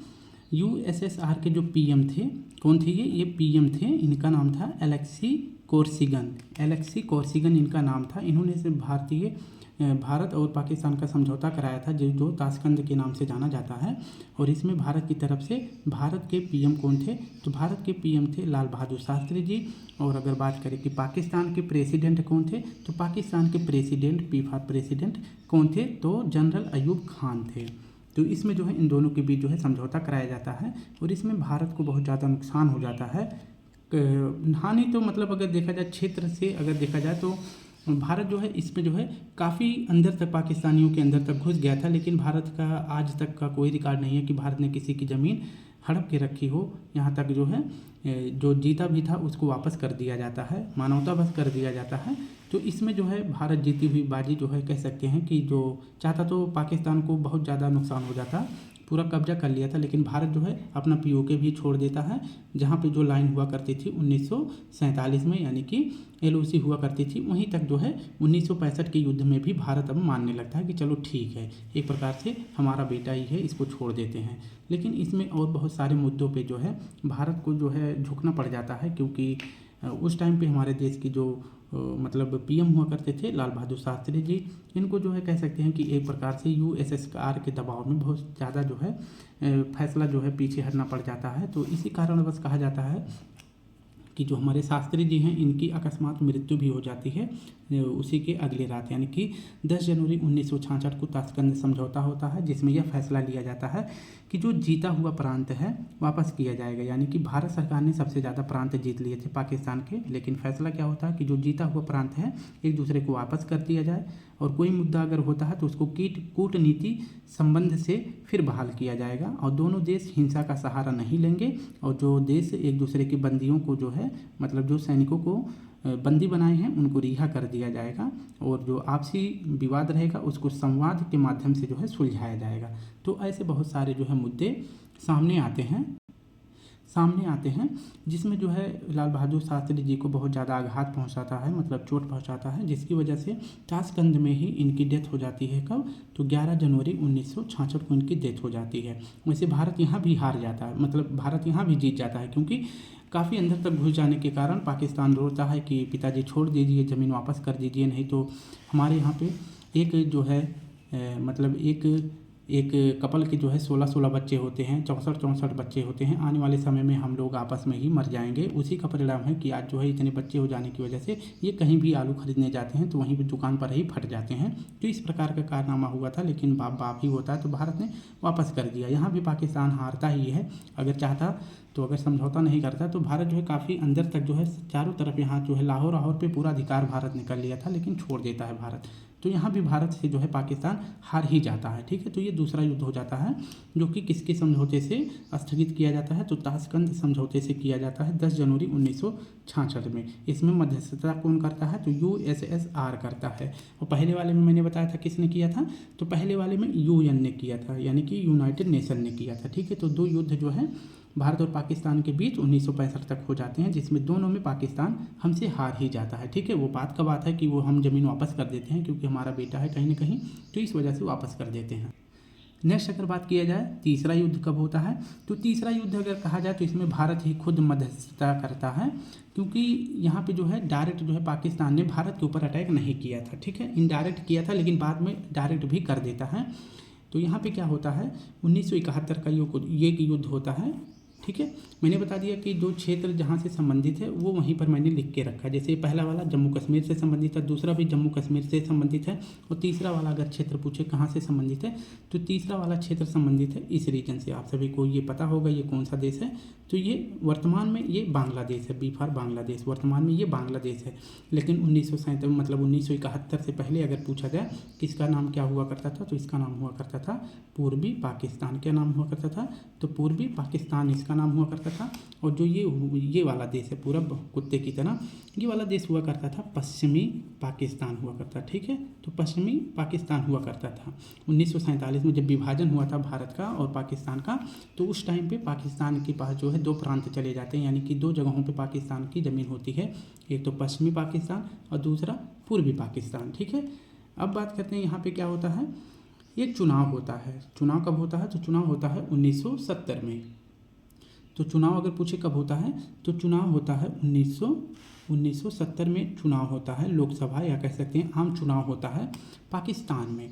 USSR के जो PM थे, कौन थे ये PM थे, इनका नाम था एलेक्सी कोर्सिगन इनका नाम था। इन्होंने से भारत और पाकिस्तान का समझौता कराया था, जो ताशकंद के नाम से जाना जाता है। और इसमें भारत की तरफ से भारत के PM कौन थे, तो भारत के PM थे लाल बहादुर शास्त्री जी। और अगर बात करें कि पाकिस्तान के प्रेसिडेंट कौन थे, तो पाकिस्तान के प्रेसिडेंट कौन थे, तो जनरल अयूब खान थे। तो इसमें जो है इन दोनों के बीच जो है समझौता कराया जाता है। और इसमें भारत को बहुत ज़्यादा नुकसान हो जाता है। हानि तो मतलब अगर देखा जाए क्षेत्र से अगर देखा जाए तो भारत जो है इसमें जो है काफ़ी अंदर तक पाकिस्तानियों के अंदर तक घुस गया था, लेकिन भारत का आज तक का कोई रिकॉर्ड नहीं है कि भारत ने किसी की ज़मीन हड़प के रखी हो। यहाँ तक जो है जो जीता भी था उसको वापस कर दिया जाता है, मानवता बस कर दिया जाता है। तो इसमें जो है भारत जीती हुई बाजी जो है कह सकते हैं कि जो चाहता तो पाकिस्तान को बहुत ज़्यादा नुकसान हो जाता, पूरा कब्जा कर लिया था, लेकिन भारत जो है अपना POK भी छोड़ देता है। जहाँ पे जो लाइन हुआ करती थी 1947 में, यानी कि LOC हुआ करती थी, वहीं तक जो है 1965 के युद्ध में भी भारत अब मानने लगता है कि चलो ठीक है, एक प्रकार से हमारा बेटा ही है, इसको छोड़ देते हैं। लेकिन इसमें और बहुत सारे मुद्दों पे जो है भारत को जो है झुकना पड़ जाता है, क्योंकि उस टाइम पे हमारे देश की जो मतलब PM हुआ करते थे लाल बहादुर शास्त्री जी, इनको जो है कह सकते हैं कि एक प्रकार से USSR के दबाव में बहुत ज़्यादा जो है फैसला जो है पीछे हटना पड़ जाता है। तो इसी कारण बस कहा जाता है कि जो हमारे शास्त्री जी हैं इनकी अकस्मात मृत्यु भी हो जाती है उसी के अगले रात, यानी कि 10 जनवरी 1966 को ताशकंद समझौता होता है, जिसमें यह फैसला लिया जाता है कि जो जीता हुआ प्रांत है वापस किया जाएगा। यानी कि भारत सरकार ने सबसे ज़्यादा प्रांत जीत लिए थे पाकिस्तान के, लेकिन फैसला क्या होता है कि जो जीता हुआ प्रांत है एक दूसरे को वापस कर दिया जाए, और कोई मुद्दा अगर होता है तो उसको कूटनीति संबंध से फिर बहाल किया जाएगा, और दोनों देश हिंसा का सहारा नहीं लेंगे, और जो देश एक दूसरे के बंदियों को जो है मतलब जो सैनिकों को बंदी बनाए हैं उनको रिहा कर दिया जाएगा, और जो आपसी विवाद रहेगा उसको संवाद के माध्यम से जो है सुलझाया जाएगा। तो ऐसे बहुत सारे जो है मुद्दे सामने आते हैं जिसमें जो है लाल बहादुर शास्त्री जी को बहुत ज़्यादा आघात पहुंचाता है, मतलब चोट पहुंचाता है, जिसकी वजह से ताशकंद में ही इनकी डेथ हो जाती है। कब, तो 11 जनवरी 1966 को इनकी डेथ हो जाती है। वैसे भारत यहाँ भी हार जाता है, मतलब भारत यहाँ भी जीत जाता है, क्योंकि काफ़ी अंदर तक घुस जाने के कारण पाकिस्तान रोता है कि पिताजी छोड़ दीजिए, ज़मीन वापस कर दीजिए, नहीं तो हमारे यहाँ पे एक जो है मतलब एक कपल के जो है 16 बच्चे होते हैं, 64 बच्चे होते हैं, आने वाले समय में हम लोग आपस में ही मर जाएंगे। उसी का परिणाम है कि आज जो है इतने बच्चे हो जाने की वजह से ये कहीं भी आलू खरीदने जाते हैं तो वहीं पर दुकान पर ही फट जाते हैं। तो इस प्रकार का कारनामा हुआ था, लेकिन बाप ही होता है, तो भारत ने वापस कर दिया। यहाँ भी पाकिस्तान हारता ही है, अगर चाहता तो अगर समझौता नहीं करता तो भारत जो है काफ़ी अंदर तक जो है चारों तरफ यहाँ जो है लाहौर पे पूरा अधिकार भारत ने कर लिया था, लेकिन छोड़ देता है भारत। तो यहाँ भी भारत से जो है पाकिस्तान हार ही जाता है, ठीक है। तो ये दूसरा युद्ध हो जाता है जो कि किसके समझौते से स्थगित किया जाता है, तो ताशकंद समझौते से किया जाता है 10 जनवरी 1966 में। इसमें मध्यस्थता कौन करता है, तो USSR करता है। और पहले वाले में मैंने बताया था किसने किया था, तो पहले वाले में UN ने किया था, यानी कि यूनाइटेड नेशन ने किया था, ठीक है। तो दो युद्ध जो है भारत और पाकिस्तान के बीच 1965 तक हो जाते हैं, जिसमें दोनों में पाकिस्तान हमसे हार ही जाता है, ठीक है। वो बात का बात है कि वो हम ज़मीन वापस कर देते हैं, क्योंकि हमारा बेटा है कहीं ना कहीं, तो इस वजह से वापस कर देते हैं। नेक्स्ट अगर बात किया जाए तीसरा युद्ध कब होता है, तो तीसरा युद्ध अगर कहा जाए तो इसमें भारत ही खुद मध्यस्थता करता है, क्योंकि यहाँ पे जो है डायरेक्ट जो है पाकिस्तान ने भारत के ऊपर अटैक नहीं किया था, ठीक है। इनडायरेक्ट किया था, लेकिन बाद में डायरेक्ट भी कर देता है। तो यहाँ पे क्या होता है, 1971 का ये युद्ध होता है, ठीक है। मैंने बता दिया कि जो क्षेत्र जहाँ से संबंधित है वो वहीं पर मैंने लिख के रखा है। जैसे पहला वाला जम्मू कश्मीर से संबंधित है, दूसरा भी जम्मू कश्मीर से संबंधित है, और तीसरा वाला अगर क्षेत्र पूछे कहाँ से संबंधित है तो तीसरा वाला क्षेत्र संबंधित है इस रीजन से। आप सभी को ये पता होगा ये कौन सा देश है, तो ये वर्तमान में ये बांग्लादेश है, बी फॉर बांग्लादेश, वर्तमान में ये बांग्लादेश है। लेकिन 1947 मतलब 1971 से पहले अगर पूछा जाए कि इसका नाम क्या हुआ करता था तो इसका नाम हुआ करता था पूर्वी पाकिस्तान। क्या नाम हुआ करता था? तो पूर्वी पाकिस्तान इसका नाम हुआ करता था। और जो ये वाला देश है पूरा कुत्ते की तरह, ये वाला देश हुआ करता था पश्चिमी पाकिस्तान हुआ करता, ठीक है। तो पश्चिमी पाकिस्तान हुआ करता था 1947 में जब विभाजन हुआ था भारत का और पाकिस्तान का, तो उस टाइम पे पाकिस्तान के पास जो है दो प्रांत चले जाते हैं, यानी कि दो जगहों पे पाकिस्तान की ज़मीन होती है, एक तो पश्चिमी पाकिस्तान और दूसरा पूर्वी पाकिस्तान, ठीक है। अब बात करते हैं यहाँ पे क्या होता है, एक चुनाव होता है। चुनाव कब होता है? तो चुनाव होता है 1970 में। तो चुनाव अगर पूछे कब होता है तो चुनाव होता है 1970 में चुनाव होता है, लोकसभा या कह सकते हैं आम चुनाव होता है पाकिस्तान में।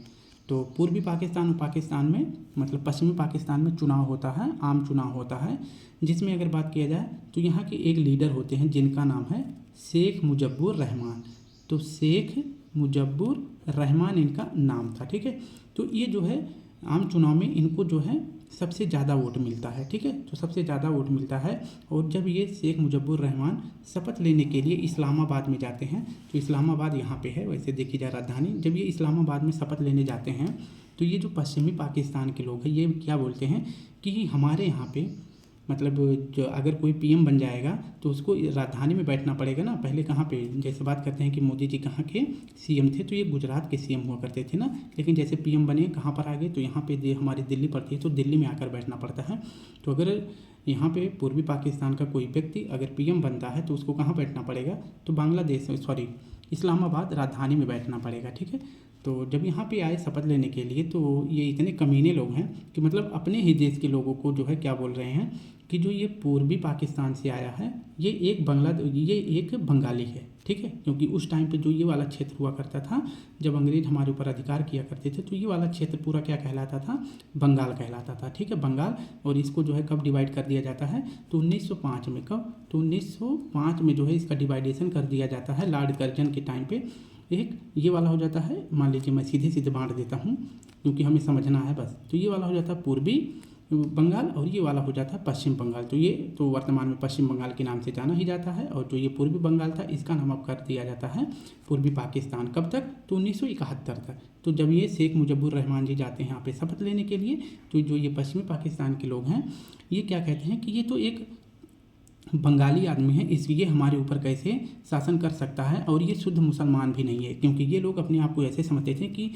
तो पूर्वी पाकिस्तान और पाकिस्तान में मतलब पश्चिमी पाकिस्तान में चुनाव होता है, आम चुनाव होता है, जिसमें अगर बात किया जाए तो यहाँ के एक लीडर होते हैं जिनका नाम है शेख मुजब्बुर रहमान। तो शेख मुजब्बुर रहमान इनका नाम था, ठीक है। तो ये जो है आम चुनाव में इनको जो है सबसे ज़्यादा वोट मिलता है, ठीक है। तो सबसे ज़्यादा वोट मिलता है। और जब ये शेख मुजब्बुर रहमान शपथ लेने के लिए इस्लामाबाद में जाते हैं, तो इस्लामाबाद यहाँ पे है वैसे देखी जाए राजधानी, जब ये इस्लामाबाद में शपथ लेने जाते हैं तो ये जो पश्चिमी पाकिस्तान के लोग हैं ये क्या बोलते हैं कि हमारे यहाँ पे मतलब जो अगर कोई पीएम बन जाएगा तो उसको राजधानी में बैठना पड़ेगा ना। पहले कहाँ पे, जैसे बात करते हैं कि मोदी जी कहाँ के सीएम थे, तो ये गुजरात के सीएम हुआ करते थे ना, लेकिन जैसे पीएम बने कहाँ पर आ गए तो यहाँ पे हमारी दिल्ली पड़ती है, तो दिल्ली में आकर बैठना पड़ता है। तो अगर यहाँ पे पूर्वी पाकिस्तान का कोई व्यक्ति अगर पीएम बनता है तो उसको कहाँ बैठना पड़ेगा, तो बांग्लादेश इस्लामाबाद राजधानी में बैठना पड़ेगा, ठीक है। तो जब यहाँ पे आए शपथ लेने के लिए तो ये इतने कमीने लोग हैं कि मतलब अपने ही देश के लोगों को जो है क्या बोल रहे हैं कि जो ये पूर्वी पाकिस्तान से आया है ये एक बंगाली है, ठीक है। क्योंकि उस टाइम पे जो ये वाला क्षेत्र हुआ करता था जब अंग्रेज हमारे ऊपर अधिकार किया करते थे तो ये वाला क्षेत्र पूरा क्या कहलाता था, बंगाल कहलाता था, ठीक है, बंगाल। और इसको जो है कब डिवाइड कर दिया जाता है तो 1905 में। कब? तो 1905 में जो है इसका डिवाइडेशन कर दिया जाता है लॉर्ड कर्जन के टाइम पे। एक ये वाला हो जाता है, मान लीजिए मैं सीधे सीधे बांट देता हूँ क्योंकि हमें समझना है बस। तो ये वाला हो जाता है पूर्वी बंगाल और ये वाला हो जाता है पश्चिम बंगाल। तो ये तो वर्तमान में पश्चिम बंगाल के नाम से जाना ही जाता है। और जो ये पूर्वी बंगाल था इसका नाम अब कर दिया जाता है पूर्वी पाकिस्तान। कब तक? तो 1971 तक। तो जब ये शेख मुजब्बुर रहमान जी जाते हैं यहाँ पे शपथ लेने के लिए तो जो ये पश्चिमी पाकिस्तान के लोग हैं ये क्या कहते हैं कि ये तो एक बंगाली आदमी है, इसलिए हमारे ऊपर कैसे शासन कर सकता है, और ये शुद्ध मुसलमान भी नहीं है। क्योंकि ये लोग अपने आप को ऐसे समझते थे कि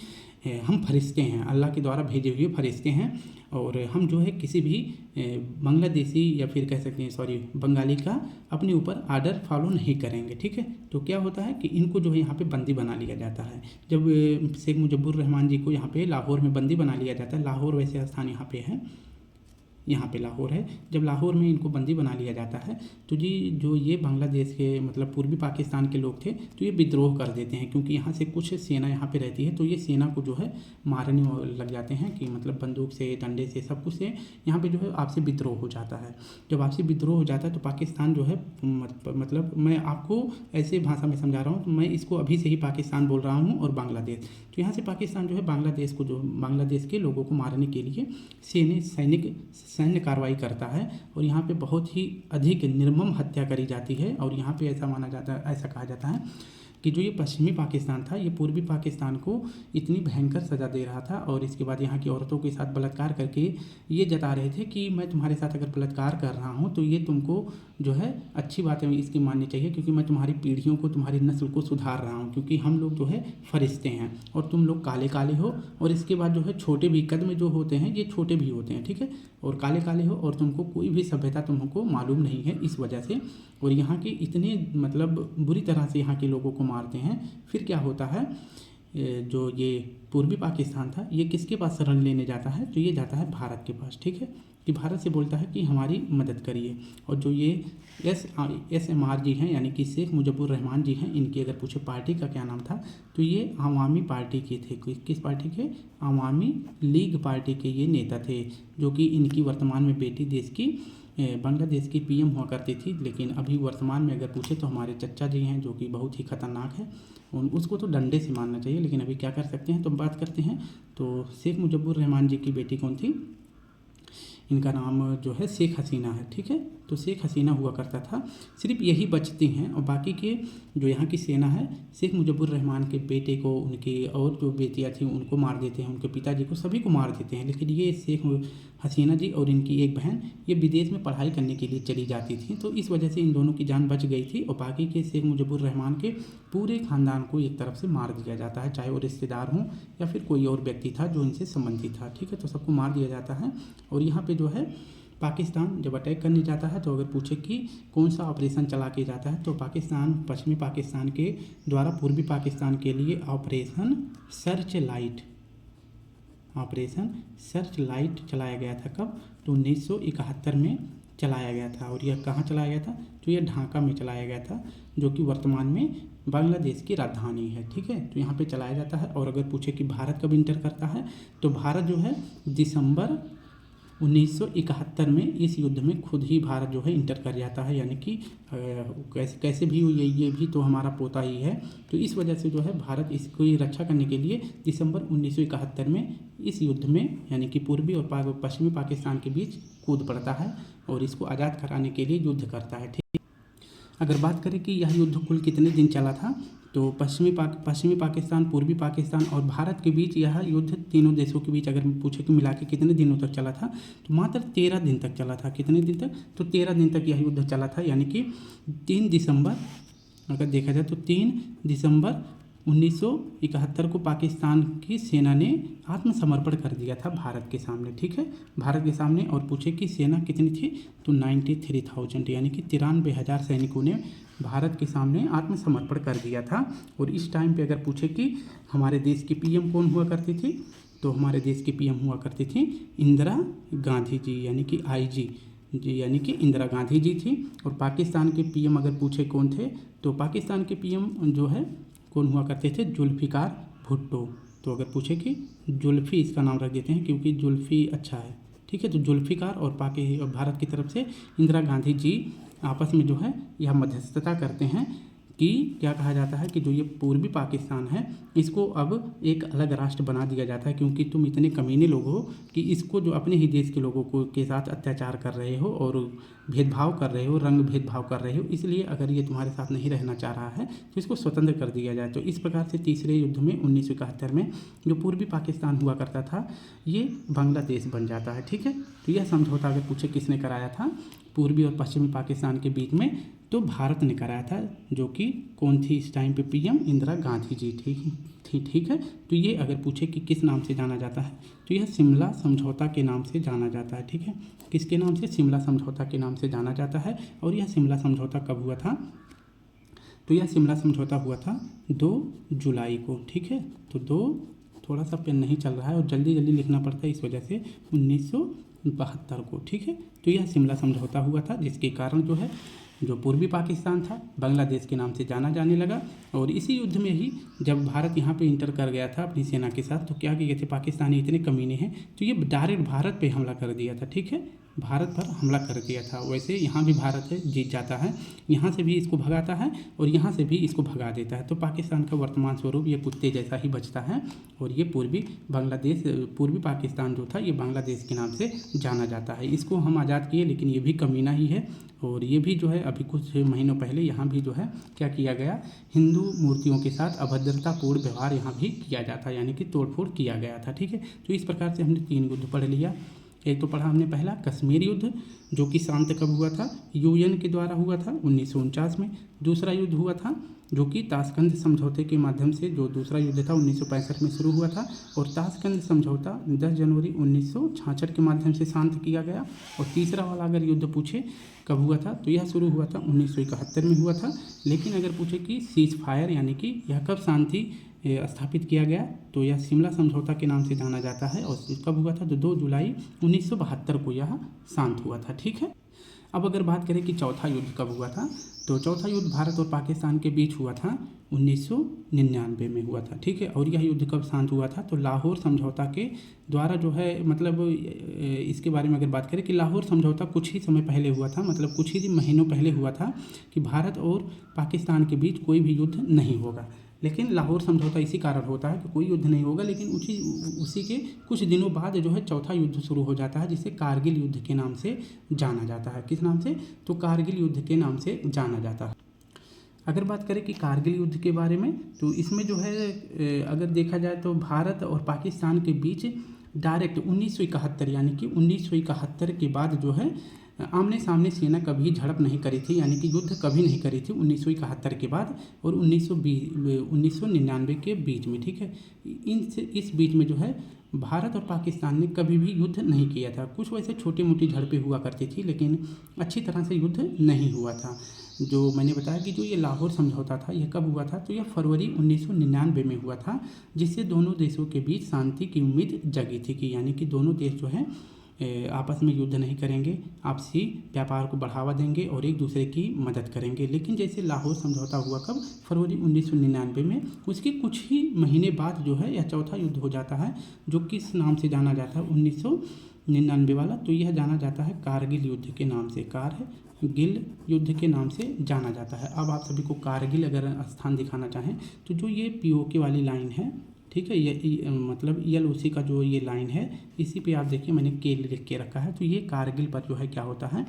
हम फरिश्ते हैं, अल्लाह के द्वारा भेजे हुए फरिश्ते हैं, और हम जो है किसी भी बांग्लादेशी या फिर कह सकते हैं बंगाली का अपने ऊपर आर्डर फॉलो नहीं करेंगे, ठीक है। तो क्या होता है कि इनको जो है यहाँ पे बंदी बना लिया जाता है। जब शेख मुजब्बुर रहमान जी को यहाँ पे लाहौर में बंदी बना लिया जाता है, लाहौर वैसे स्थान यहाँ पे है, यहाँ पे लाहौर है, जब लाहौर में इनको बंदी बना लिया जाता है तो जी जो ये बांग्लादेश के मतलब पूर्वी पाकिस्तान के लोग थे तो ये विद्रोह कर देते हैं। क्योंकि यहाँ से कुछ सेना यहाँ पे रहती है तो ये सेना को जो है मारने लग जाते हैं कि मतलब बंदूक से, डंडे से, सब कुछ से यहाँ पे जो है आपसी विद्रोह हो जाता है। जब आपसी विद्रोह हो जाता है तो पाकिस्तान जो है मतलब मैं आपको ऐसे भाषा में समझा रहा हूँ, तो मैं इसको अभी से ही पाकिस्तान बोल रहा हूँ और बांग्लादेश। तो यहाँ से पाकिस्तान जो है बांग्लादेश के लोगों को मारने के लिए सैन्य कार्रवाई करता है, और यहाँ पे बहुत ही अधिक निर्मम हत्या करी जाती है। और यहाँ पे ऐसा कहा जाता है कि जो ये पश्चिमी पाकिस्तान था ये पूर्वी पाकिस्तान को इतनी भयंकर सज़ा दे रहा था, और इसके बाद यहाँ की औरतों के साथ बलात्कार करके ये जता रहे थे कि मैं तुम्हारे साथ अगर बलात्कार कर रहा हूँ तो ये तुमको जो है अच्छी बात है इसकी माननी चाहिए, क्योंकि मैं तुम्हारी पीढ़ियों को, तुम्हारी नस्ल को सुधार रहा हूँ, क्योंकि हम लोग जो है फरिश्ते हैं और तुम लोग काले काले हो। और इसके बाद जो है छोटे भी कद में जो होते हैं ये छोटे भी होते हैं, ठीक है, और काले काले हो, और तुमको कोई भी सभ्यता तुमको मालूम नहीं है इस वजह से। और यहाँ के इतने मतलब बुरी तरह से यहाँ के लोगों को मारते हैं। फिर क्या होता है, जो ये पूर्वी पाकिस्तान था ये किसके पास शरण लेने जाता है, तो ये जाता है भारत के पास, ठीक है, कि भारत से बोलता है कि हमारी मदद करिए। और जो ये SMR जी हैं यानी कि शेख मुजब्बुर रहमान जी हैं, इनकी अगर पूछे पार्टी का क्या नाम था तो ये अवामी पार्टी के थे। किस पार्टी के? अवामी लीग पार्टी के ये नेता थे, जो कि इनकी वर्तमान में बेटी देश की बांग्लादेश की पीएम हुआ करती थी, लेकिन अभी वर्तमान में अगर पूछे तो हमारे चचा जी हैं जो कि बहुत ही खतरनाक है, उसको तो डंडे से मारना चाहिए, लेकिन अभी क्या कर सकते हैं। तो बात करते हैं तो शेख मुजीबुर रहमान जी की बेटी कौन थी, इनका नाम जो है शेख हसीना है, ठीक है। तो शेख हसीना हुआ करता था। सिर्फ यही बचती हैं और बाकी के जो यहाँ की सेना है शेख मुजीबुर रहमान के बेटे को, उनकी और जो बेटियाँ थी उनको मार देते हैं, उनके पिताजी को, सभी को मार देते हैं। लेकिन ये शेख हसीना जी और इनकी एक बहन ये विदेश में पढ़ाई करने के लिए चली जाती थी, तो इस वजह से इन दोनों की जान बच गई थी। और बाकी के शेख मुजीबुर रहमान के पूरे ख़ानदान को एक तरफ से मार दिया जाता है, चाहे वो रिश्तेदार हों या फिर कोई और व्यक्ति था जो इनसे संबंधित था, ठीक है। तो सबको मार दिया जाता है। और यहाँ पे जो है पाकिस्तान जब अटैक करने जाता है तो अगर पूछे कि कौन सा ऑपरेशन चला के जाता है तो पाकिस्तान पश्चिमी पाकिस्तान के द्वारा पूर्वी पाकिस्तान के लिए ऑपरेशन सर्च लाइट चलाया गया था। कब? तो 1971 में चलाया गया था। और यह कहाँ चलाया गया था? तो यह ढाका में चलाया गया था, जो कि वर्तमान में बांग्लादेश की राजधानी है, ठीक है। तो यहाँ पे चलाया जाता है। और अगर पूछे कि भारत कब इंटर करता है तो भारत जो है दिसंबर 1971 में इस युद्ध में खुद ही भारत जो है इंटर कर जाता है, यानी कि कैसे भी हो ये भी तो हमारा पोता ही है। तो इस वजह से जो है भारत इसकी रक्षा करने के लिए दिसंबर 1971 में इस युद्ध में यानी कि पूर्वी और पश्चिमी पाकिस्तान के बीच कूद पड़ता है और इसको आज़ाद कराने के लिए युद्ध करता है, ठीक। अगर बात करें कि यह युद्ध कुल कितने दिन चला था तो पश्चिमी पाकिस्तान, पूर्वी पाकिस्तान और भारत के बीच यह युद्ध तीनों देशों के बीच अगर पूछे कि मिला के कितने दिनों तक चला था तो मात्र 13 दिन तक चला था। कितने दिन तक? तो 13 दिन तक यह युद्ध चला था, यानी कि 3 दिसंबर अगर देखा जाए तो 3 दिसंबर 1971 को पाकिस्तान की सेना ने आत्मसमर्पण कर दिया था भारत के सामने, ठीक है, भारत के सामने। और पूछे कि सेना कितनी थी तो 93,000 यानी कि 93,000 सैनिकों ने भारत के सामने आत्मसमर्पण कर दिया था। और इस टाइम पे अगर पूछे कि हमारे देश की पीएम कौन हुआ करती थी तो हमारे देश की पीएम हुआ करती थी इंदिरा गांधी जी, यानी कि IG जी, यानी कि इंदिरा गांधी जी थी। और पाकिस्तान के पीएम अगर पूछे कौन थे तो पाकिस्तान के पीएम जो है कौन हुआ करते थे? जुल्फ़िकार भुट्टो। तो अगर पूछे कि जुल्फ़ी इसका नाम रख देते हैं क्योंकि जुल्फ़ी अच्छा है, ठीक है। तो जुल्फ़िकार और भारत की तरफ से इंदिरा गांधी जी आपस में जो है यह मध्यस्थता करते हैं कि क्या कहा जाता है कि जो ये पूर्वी पाकिस्तान है इसको अब एक अलग राष्ट्र बना दिया जाता है, क्योंकि तुम इतने कमीने लोग हो कि इसको जो अपने ही देश के लोगों को के साथ अत्याचार कर रहे हो और भेदभाव कर रहे हो, रंग भेदभाव कर रहे हो, इसलिए अगर ये तुम्हारे साथ नहीं रहना चाह रहा है तो इसको स्वतंत्र कर दिया जाए। तो इस प्रकार से तीसरे युद्ध में 1971 में जो पूर्वी पाकिस्तान हुआ करता था ये बांग्लादेश बन जाता है, ठीक है। तो यह समझौता अगर पूछे किसने कराया था पूर्वी और पश्चिमी पाकिस्तान के बीच में तो भारत ने कराया था, जो कि कौन थी इस टाइम पे पीएम? इंदिरा गांधी जी, ठीक है। तो ये अगर पूछे कि किस नाम से जाना जाता है तो यह शिमला समझौता के नाम से जाना जाता है, ठीक है। किसके नाम से? शिमला समझौता के नाम से जाना जाता है। और यह शिमला समझौता कब हुआ था? तो यह शिमला समझौता हुआ था 2 जुलाई को, ठीक है। तो 2 थोड़ा सा पेन नहीं चल रहा है और जल्दी लिखना पड़ता है, इस वजह से 1972 को, ठीक है। तो यह शिमला समझौता हुआ था जिसके कारण जो है जो पूर्वी पाकिस्तान था बांग्लादेश के नाम से जाना जाने लगा। और इसी युद्ध में ही जब भारत यहाँ पे इंटर कर गया था अपनी सेना के साथ तो क्या किए थे पाकिस्तानी इतने कमीने हैं तो ये डायरेक्ट भारत पे हमला कर दिया था, ठीक है, भारत पर हमला कर दिया था। वैसे यहाँ भी भारत है जीत जाता है, यहाँ से भी इसको भगाता है और यहाँ से भी इसको भगा देता है। तो पाकिस्तान का वर्तमान स्वरूप ये कुत्ते जैसा ही बचता है और ये पूर्वी पाकिस्तान जो था ये बांग्लादेश के नाम से जाना जाता है। इसको हम आज़ाद किए लेकिन ये भी कमीना ही है। और ये भी जो है अभी कुछ महीनों पहले यहाँ भी जो है क्या किया गया, हिंदू मूर्तियों के साथ अभद्रतापूर्ण व्यवहार यहाँ भी किया जाता है, यानी कि तोड़फोड़ किया गया था, ठीक है। तो इस प्रकार से हमने 3 युद्ध पढ़ लिया। एक तो पढ़ा हमने पहला कश्मीर युद्ध जो कि शांत कब हुआ था? UN के द्वारा हुआ था 1949 में। दूसरा युद्ध हुआ था जो कि ताशकंद समझौते के माध्यम से जो दूसरा युद्ध था 1965 में शुरू हुआ था और ताशकंद समझौता 10 जनवरी 1966 के माध्यम से शांत किया गया। और तीसरा वाला अगर युद्ध पूछे कब हुआ था तो यह शुरू हुआ था 1971 में हुआ था। लेकिन अगर पूछे कि सीज फायर यानी कि यह कब शांति स्थापित किया गया तो यह शिमला समझौता के नाम से जाना जाता है। और कब हुआ था? तो 2 जुलाई 1972 को यह शांत हुआ था, ठीक है। अब अगर बात करें कि चौथा युद्ध कब हुआ था, तो चौथा युद्ध भारत और पाकिस्तान के बीच हुआ था 1999 में हुआ था, ठीक है। और यह युद्ध कब शांत हुआ था, तो लाहौर समझौता के द्वारा जो है, मतलब इसके बारे में अगर बात करें कि लाहौर समझौता कुछ ही समय पहले हुआ था, मतलब कुछ ही महीनों पहले हुआ था कि भारत और पाकिस्तान के बीच कोई भी युद्ध नहीं होगा। लेकिन लाहौर समझौता इसी कारण होता है कि कोई युद्ध नहीं होगा, लेकिन उसी के कुछ दिनों बाद जो है चौथा युद्ध शुरू हो जाता है, जिसे कारगिल युद्ध के नाम से जाना जाता है। किस नाम से, तो कारगिल युद्ध के नाम से जाना जाता है। अगर बात करें कि कारगिल युद्ध के बारे में, तो इसमें जो है अगर देखा जाए तो भारत और पाकिस्तान के बीच डायरेक्ट 1971 यानी कि 1971 के बाद जो है आमने सामने सेना कभी झड़प नहीं करी थी, यानी कि युद्ध कभी नहीं करी थी 1971 के बाद और 1999 के बीच में, ठीक है। इस बीच में जो है भारत और पाकिस्तान ने कभी भी युद्ध नहीं किया था। कुछ वैसे छोटी मोटी झड़पें हुआ करती थी, लेकिन अच्छी तरह से युद्ध नहीं हुआ था। जो मैंने बताया कि जो ये लाहौर समझौता था, यह कब हुआ था, तो यह फरवरी 1999 में हुआ था, जिससे दोनों देशों के बीच शांति की उम्मीद जगी थी कि यानी कि दोनों देश जो है आपस में युद्ध नहीं करेंगे, आपसी व्यापार को बढ़ावा देंगे और एक दूसरे की मदद करेंगे। लेकिन जैसे लाहौर समझौता हुआ कब, फरवरी 1999 में, उसके कुछ ही महीने बाद जो है यह चौथा युद्ध हो जाता है, जो किस नाम से जाना जाता है 1999 वाला, तो यह जाना जाता है कारगिल युद्ध के नाम से, कारगिल युद्ध के नाम से जाना जाता है। अब आप सभी को कारगिल अगर स्थान दिखाना चाहें तो जो ये पीओके वाली लाइन है, ठीक है, ये मतलब ELOC का जो ये लाइन है, इसी पे आप देखिए मैंने के लिख के रखा है। तो ये कारगिल पर जो है क्या होता है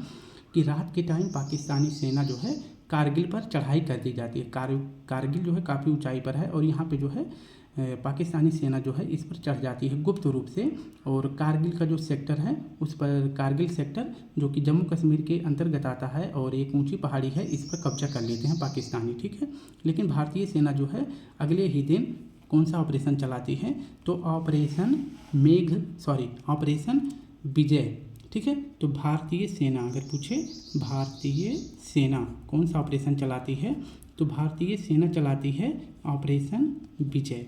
कि रात के टाइम पाकिस्तानी सेना जो है कारगिल पर चढ़ाई कर दी जाती है। कारगिल जो है काफ़ी ऊंचाई पर है और यहाँ पे जो है पाकिस्तानी सेना जो है इस पर चढ़ जाती है गुप्त रूप से, और कारगिल का जो सेक्टर है उस पर, कारगिल सेक्टर जो कि जम्मू कश्मीर के अंतर्गत आता है और एक ऊंची पहाड़ी है, इस पर कब्जा कर लेते हैं पाकिस्तानी, ठीक है। लेकिन भारतीय सेना जो है अगले ही दिन कौन सा ऑपरेशन चलाती है, तो ऑपरेशन विजय, ठीक है। तो भारतीय सेना अगर पूछे भारतीय सेना कौन सा ऑपरेशन चलाती है, तो भारतीय सेना चलाती है ऑपरेशन विजय,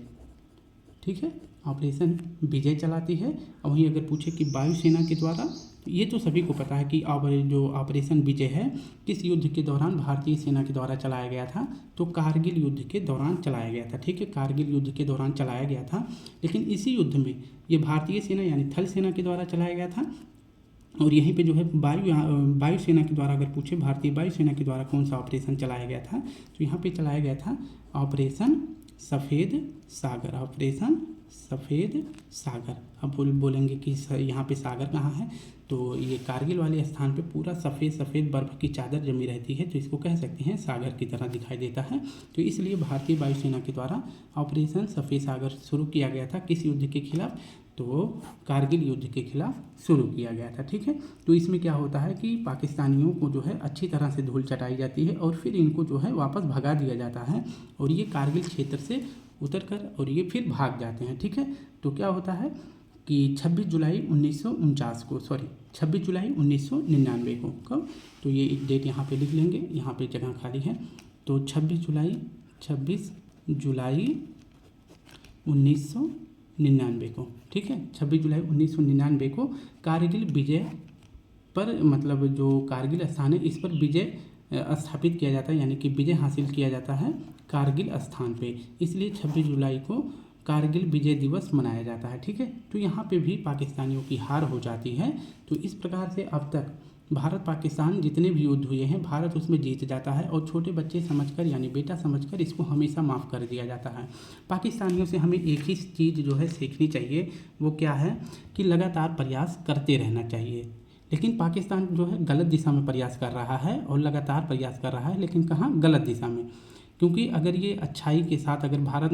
ठीक है, ऑपरेशन विजय चलाती है। और वहीं अगर पूछे कि वायुसेना के द्वारा, ये तो सभी को पता है कि जो ऑपरेशन विजय है किस युद्ध के दौरान भारतीय सेना के द्वारा चलाया गया था, तो कारगिल युद्ध के दौरान चलाया गया था, ठीक है, कारगिल युद्ध के दौरान चलाया गया था। लेकिन इसी युद्ध में ये भारतीय सेना यानी थल सेना के द्वारा चलाया गया था, और यहीं पे जो है वायुसेना के द्वारा अगर पूछे भारतीय वायुसेना के द्वारा कौन सा ऑपरेशन चलाया गया था, तो यहाँ पे चलाया गया था ऑपरेशन सफ़ेद सागर, ऑपरेशन सफ़ेद सागर। अब बोलेंगे कि यहाँ पे सागर कहाँ है, तो ये कारगिल वाले स्थान पे पूरा सफ़ेद बर्फ़ की चादर जमी रहती है, तो इसको कह सकते हैं सागर की तरह दिखाई देता है। तो इसलिए भारतीय वायुसेना के द्वारा ऑपरेशन सफ़ेद सागर शुरू किया गया था। किस युद्ध के खिलाफ, तो कारगिल युद्ध के खिलाफ शुरू किया गया था, ठीक है। तो इसमें क्या होता है कि पाकिस्तानियों को जो है अच्छी तरह से धूल चटाई जाती है और फिर इनको जो है वापस भगा दिया जाता है, और ये कारगिल क्षेत्र से उतरकर और ये फिर भाग जाते हैं, ठीक है। तो क्या होता है कि 26 जुलाई 1999 को, कब, तो ये एक डेट यहाँ पे लिख लेंगे, यहाँ पे जगह खाली है, तो 26 जुलाई 1999 को, ठीक है, 26 जुलाई 1999 को कारगिल विजय पर, मतलब जो कारगिल स्थान है इस पर विजय स्थापित किया जाता है, यानी कि विजय हासिल किया जाता है कारगिल स्थान पे, इसलिए 26 जुलाई को कारगिल विजय दिवस मनाया जाता है, ठीक है। तो यहाँ पे भी पाकिस्तानियों की हार हो जाती है। तो इस प्रकार से अब तक भारत पाकिस्तान जितने भी युद्ध हुए हैं, भारत उसमें जीत जाता है और छोटे बच्चे समझकर यानी बेटा समझकर इसको हमेशा माफ़ कर दिया जाता है। पाकिस्तानियों से हमें एक ही चीज़ जो है सीखनी चाहिए, वो क्या है कि लगातार प्रयास करते रहना चाहिए। लेकिन पाकिस्तान जो है गलत दिशा में प्रयास कर रहा है और लगातार प्रयास कर रहा है, लेकिन कहाँ, गलत दिशा में। क्योंकि अगर ये अच्छाई के साथ अगर भारत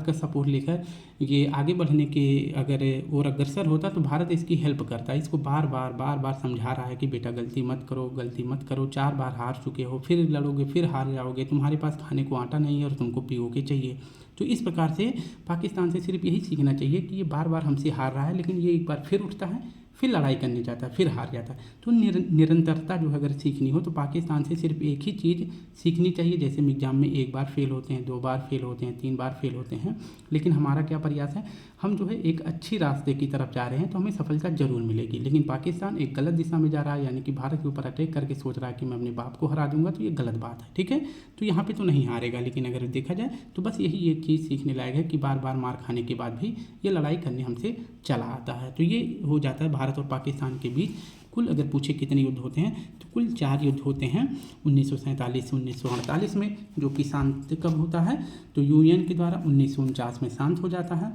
का सपोर्ट लेकर ये आगे बढ़ने के अगर और अग्रसर होता, तो भारत इसकी हेल्प करता। इसको बार बार समझा रहा है कि बेटा गलती मत करो, 4 बार हार चुके हो, फिर लड़ोगे फिर हार जाओगे, तुम्हारे पास खाने को आटा नहीं है और तुमको पीओके चाहिए। तो इस प्रकार से पाकिस्तान से सिर्फ यही सीखना चाहिए कि ये बार बार हमसे हार रहा है, लेकिन ये एक बार फिर उठता है, फिर लड़ाई करने जाता है, फिर हार जाता है। तो निरंतरता जो है अगर सीखनी हो तो पाकिस्तान से सिर्फ एक ही चीज़ सीखनी चाहिए। जैसे एग्ज़ाम में एक बार फेल होते हैं, 2 बार फेल होते हैं, 3 बार फेल होते हैं, लेकिन हमारा क्या प्रयास है, हम जो है एक अच्छी रास्ते की तरफ जा रहे हैं तो हमें सफलता जरूर मिलेगी। लेकिन पाकिस्तान एक गलत दिशा में जा रहा है, यानी कि भारत के ऊपर अटैक करके सोच रहा है कि मैं अपने बाप को हरा दूंगा, तो ये गलत बात है। ठीक है, तो यहाँ पे तो नहीं हारेगा। लेकिन अगर देखा जाए तो बस यही एक चीज़ सीखने लायक है कि बार बार मार खाने के बाद भी ये लड़ाई करने हमसे चला आता है। तो ये हो जाता है भारत और पाकिस्तान के बीच। कुल अगर पूछे कितने युद्ध होते हैं तो कुल 4 युद्ध होते हैं 1947 से 1948 में, जो कि शांत कब होता है तो यूएन के द्वारा 1949 में शांत हो जाता है।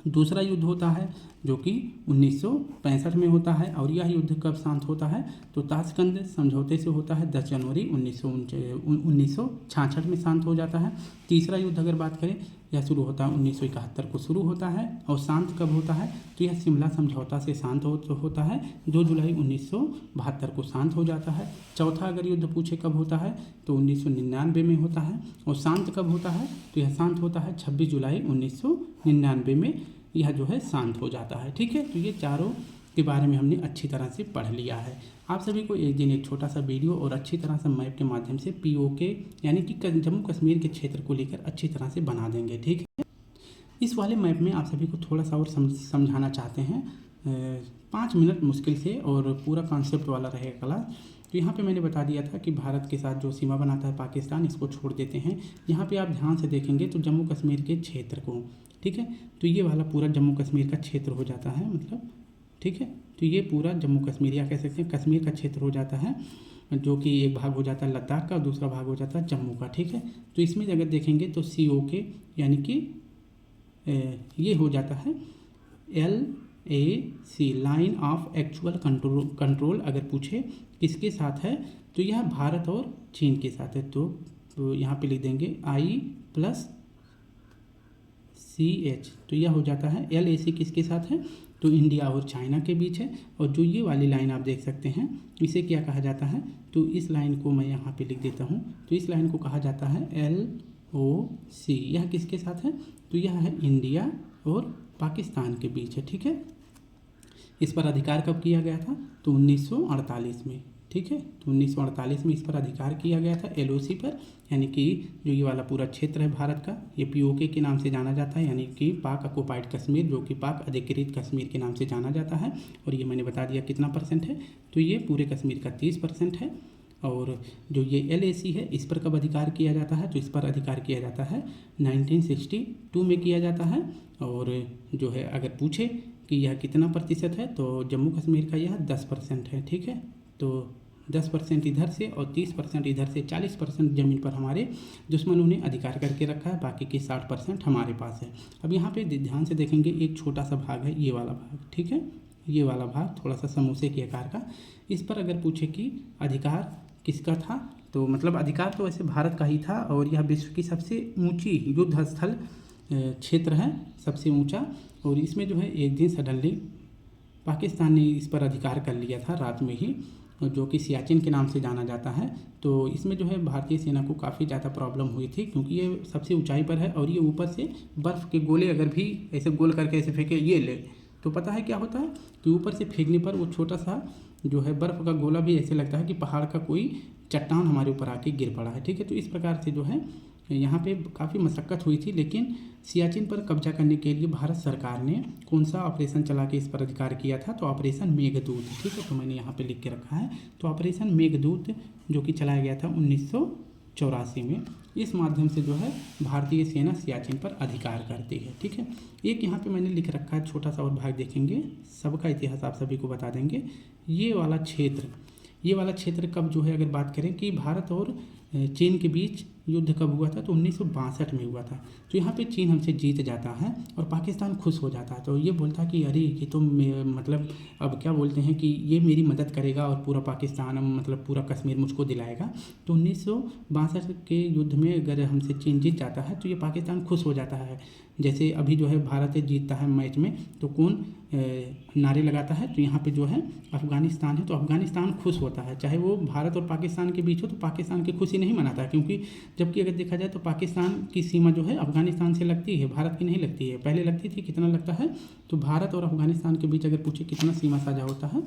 दूसरा युद्ध होता है जो कि 1965 में होता है, और यह युद्ध कब शांत होता है तो ताशकंद समझौते से होता है, 10 जनवरी 1966 में शांत हो जाता है। तीसरा युद्ध अगर बात करें, यह शुरू होता है 1971 को शुरू होता है, और शांत कब होता है तो यह शिमला समझौता से शांत होता है, 2 जुलाई 1972 को शांत हो जाता है। चौथा अगर युद्ध पूछे कब होता है तो 1999 में होता है, और शांत कब होता है तो यह शांत होता है 26 जुलाई 1999 में, यह जो है शांत हो जाता है। ठीक है, तो ये चारों के बारे में हमने अच्छी तरह से पढ़ लिया है। आप सभी को एक दिन एक छोटा सा वीडियो और अच्छी तरह से मैप के माध्यम से POK यानी कि जम्मू कश्मीर के क्षेत्र को लेकर अच्छी तरह से बना देंगे। ठीक है, इस वाले मैप में आप सभी को थोड़ा सा और समझाना चाहते हैं, 5 मिनट मुश्किल से, और पूरा कॉन्सेप्ट वाला रहेगा क्लास। तो यहाँ पे मैंने बता दिया था कि भारत के साथ जो सीमा बनाता है पाकिस्तान, इसको छोड़ देते हैं। यहाँ पे आप ध्यान से देखेंगे तो जम्मू कश्मीर के क्षेत्र को, ठीक है, तो ये वाला पूरा जम्मू कश्मीर का क्षेत्र हो जाता है, मतलब ठीक है, तो ये पूरा जम्मू कश्मीर या कह सकते हैं कश्मीर का क्षेत्र हो जाता है, जो कि एक भाग हो जाता है लद्दाख का, दूसरा भाग हो जाता है जम्मू का। ठीक है, तो इसमें अगर देखेंगे तो COK यानी कि ये हो जाता है LAC line of actual control अगर पूछे किसके साथ है तो यह भारत और चीन के साथ है। तो यहाँ पे लिख देंगे I+CH, तो यह हो जाता है LAC किसके साथ है तो इंडिया और चाइना के बीच है। और जो ये वाली लाइन आप देख सकते हैं इसे क्या कहा जाता है तो इस लाइन को मैं यहाँ पे लिख देता हूँ, तो इस लाइन को कहा जाता है LOC। यह किसके साथ है तो यह है इंडिया और पाकिस्तान के बीच है। ठीक है, इस पर अधिकार कब किया गया था तो 1948 में। ठीक है, तो 1948 में इस पर अधिकार किया गया था LOC पर, यानी कि जो ये वाला पूरा क्षेत्र है भारत का, ये POK के नाम से जाना जाता है, यानी कि पाक ऑक्युपाइड कश्मीर, जो कि पाक अधिकृत कश्मीर के नाम से जाना जाता है। और ये मैंने बता दिया कितना % है, तो ये पूरे कश्मीर का 30% है। और जो ये LAC है इस पर कब अधिकार किया जाता है तो इस पर अधिकार किया जाता है 1962 में किया जाता है। और जो है अगर पूछे कि यह कितना % है तो जम्मू कश्मीर का यह 10% है। ठीक है, तो 10% इधर से और 30% इधर से, 40% ज़मीन पर हमारे दुश्मनों ने अधिकार करके रखा है, बाकी के 60% हमारे पास है। अब यहाँ पे ध्यान से देखेंगे एक छोटा सा भाग है, ये वाला भाग, ठीक है, ये वाला भाग थोड़ा सा समोसे के आकार का, इस पर अगर पूछे कि अधिकार किसका था तो मतलब अधिकार तो वैसे भारत का ही था, और यह विश्व की सबसे ऊँची युद्ध स्थल क्षेत्र है, सबसे ऊँचा। और इसमें जो है एक दिन सडनली पाकिस्तान ने इस पर अधिकार कर लिया था रात में ही, जो कि सियाचिन के नाम से जाना जाता है। तो इसमें जो है भारतीय सेना को काफ़ी ज़्यादा प्रॉब्लम हुई थी, क्योंकि ये सबसे ऊंचाई पर है और ये ऊपर से बर्फ़ के गोले अगर भी ऐसे गोल करके ऐसे फेंके ये ले, तो पता है क्या होता है कि ऊपर से फेंकने पर वो छोटा सा जो है बर्फ़ का गोला भी ऐसे लगता है कि पहाड़ का कोई चट्टान हमारे ऊपर आके गिर पड़ा है। ठीक है, तो इस प्रकार से जो है यहाँ पे काफ़ी मशक्क़त हुई थी। लेकिन सियाचिन पर कब्जा करने के लिए भारत सरकार ने कौन सा ऑपरेशन चला के इस पर अधिकार किया था तो ऑपरेशन मेघदूत। ठीक है, तो मैंने यहाँ पे लिख के रखा है, तो ऑपरेशन मेघदूत जो कि चलाया गया था 1984 में। इस माध्यम से जो है भारतीय सेना सियाचिन पर अधिकार करती है। ठीक है, एक यहाँ पे मैंने लिख रखा है छोटा सा और भाग देखेंगे, सबका इतिहास आप सभी को बता देंगे। ये वाला क्षेत्र कब जो है अगर बात करें कि भारत और चीन के बीच युद्ध कब हुआ था तो 1962 में हुआ था। तो यहाँ पे चीन हमसे जीत जाता है और पाकिस्तान खुश हो जाता है, तो ये बोलता है कि अरे ये तो मतलब अब क्या बोलते हैं कि ये मेरी मदद करेगा और पूरा पाकिस्तान मतलब पूरा कश्मीर मुझको दिलाएगा। तो 1962 के युद्ध में अगर हमसे चीन जीत जाता है तो ये पाकिस्तान खुश हो जाता है। जैसे अभी जो है भारत जीतता है मैच में तो कौन नारे लगाता है, तो यहाँ पे जो है अफ़गानिस्तान है, तो अफ़गानिस्तान खुश होता है। चाहे वो भारत और पाकिस्तान के बीच हो तो पाकिस्तान की खुशी नहीं मनाता, क्योंकि जबकि अगर देखा जाए तो पाकिस्तान की सीमा जो है अफगानिस्तान से लगती है, भारत की नहीं लगती है। पहले लगती थी, कितना लगता है, तो भारत और अफगानिस्तान के बीच अगर पूछे कितना सीमा साझा होता है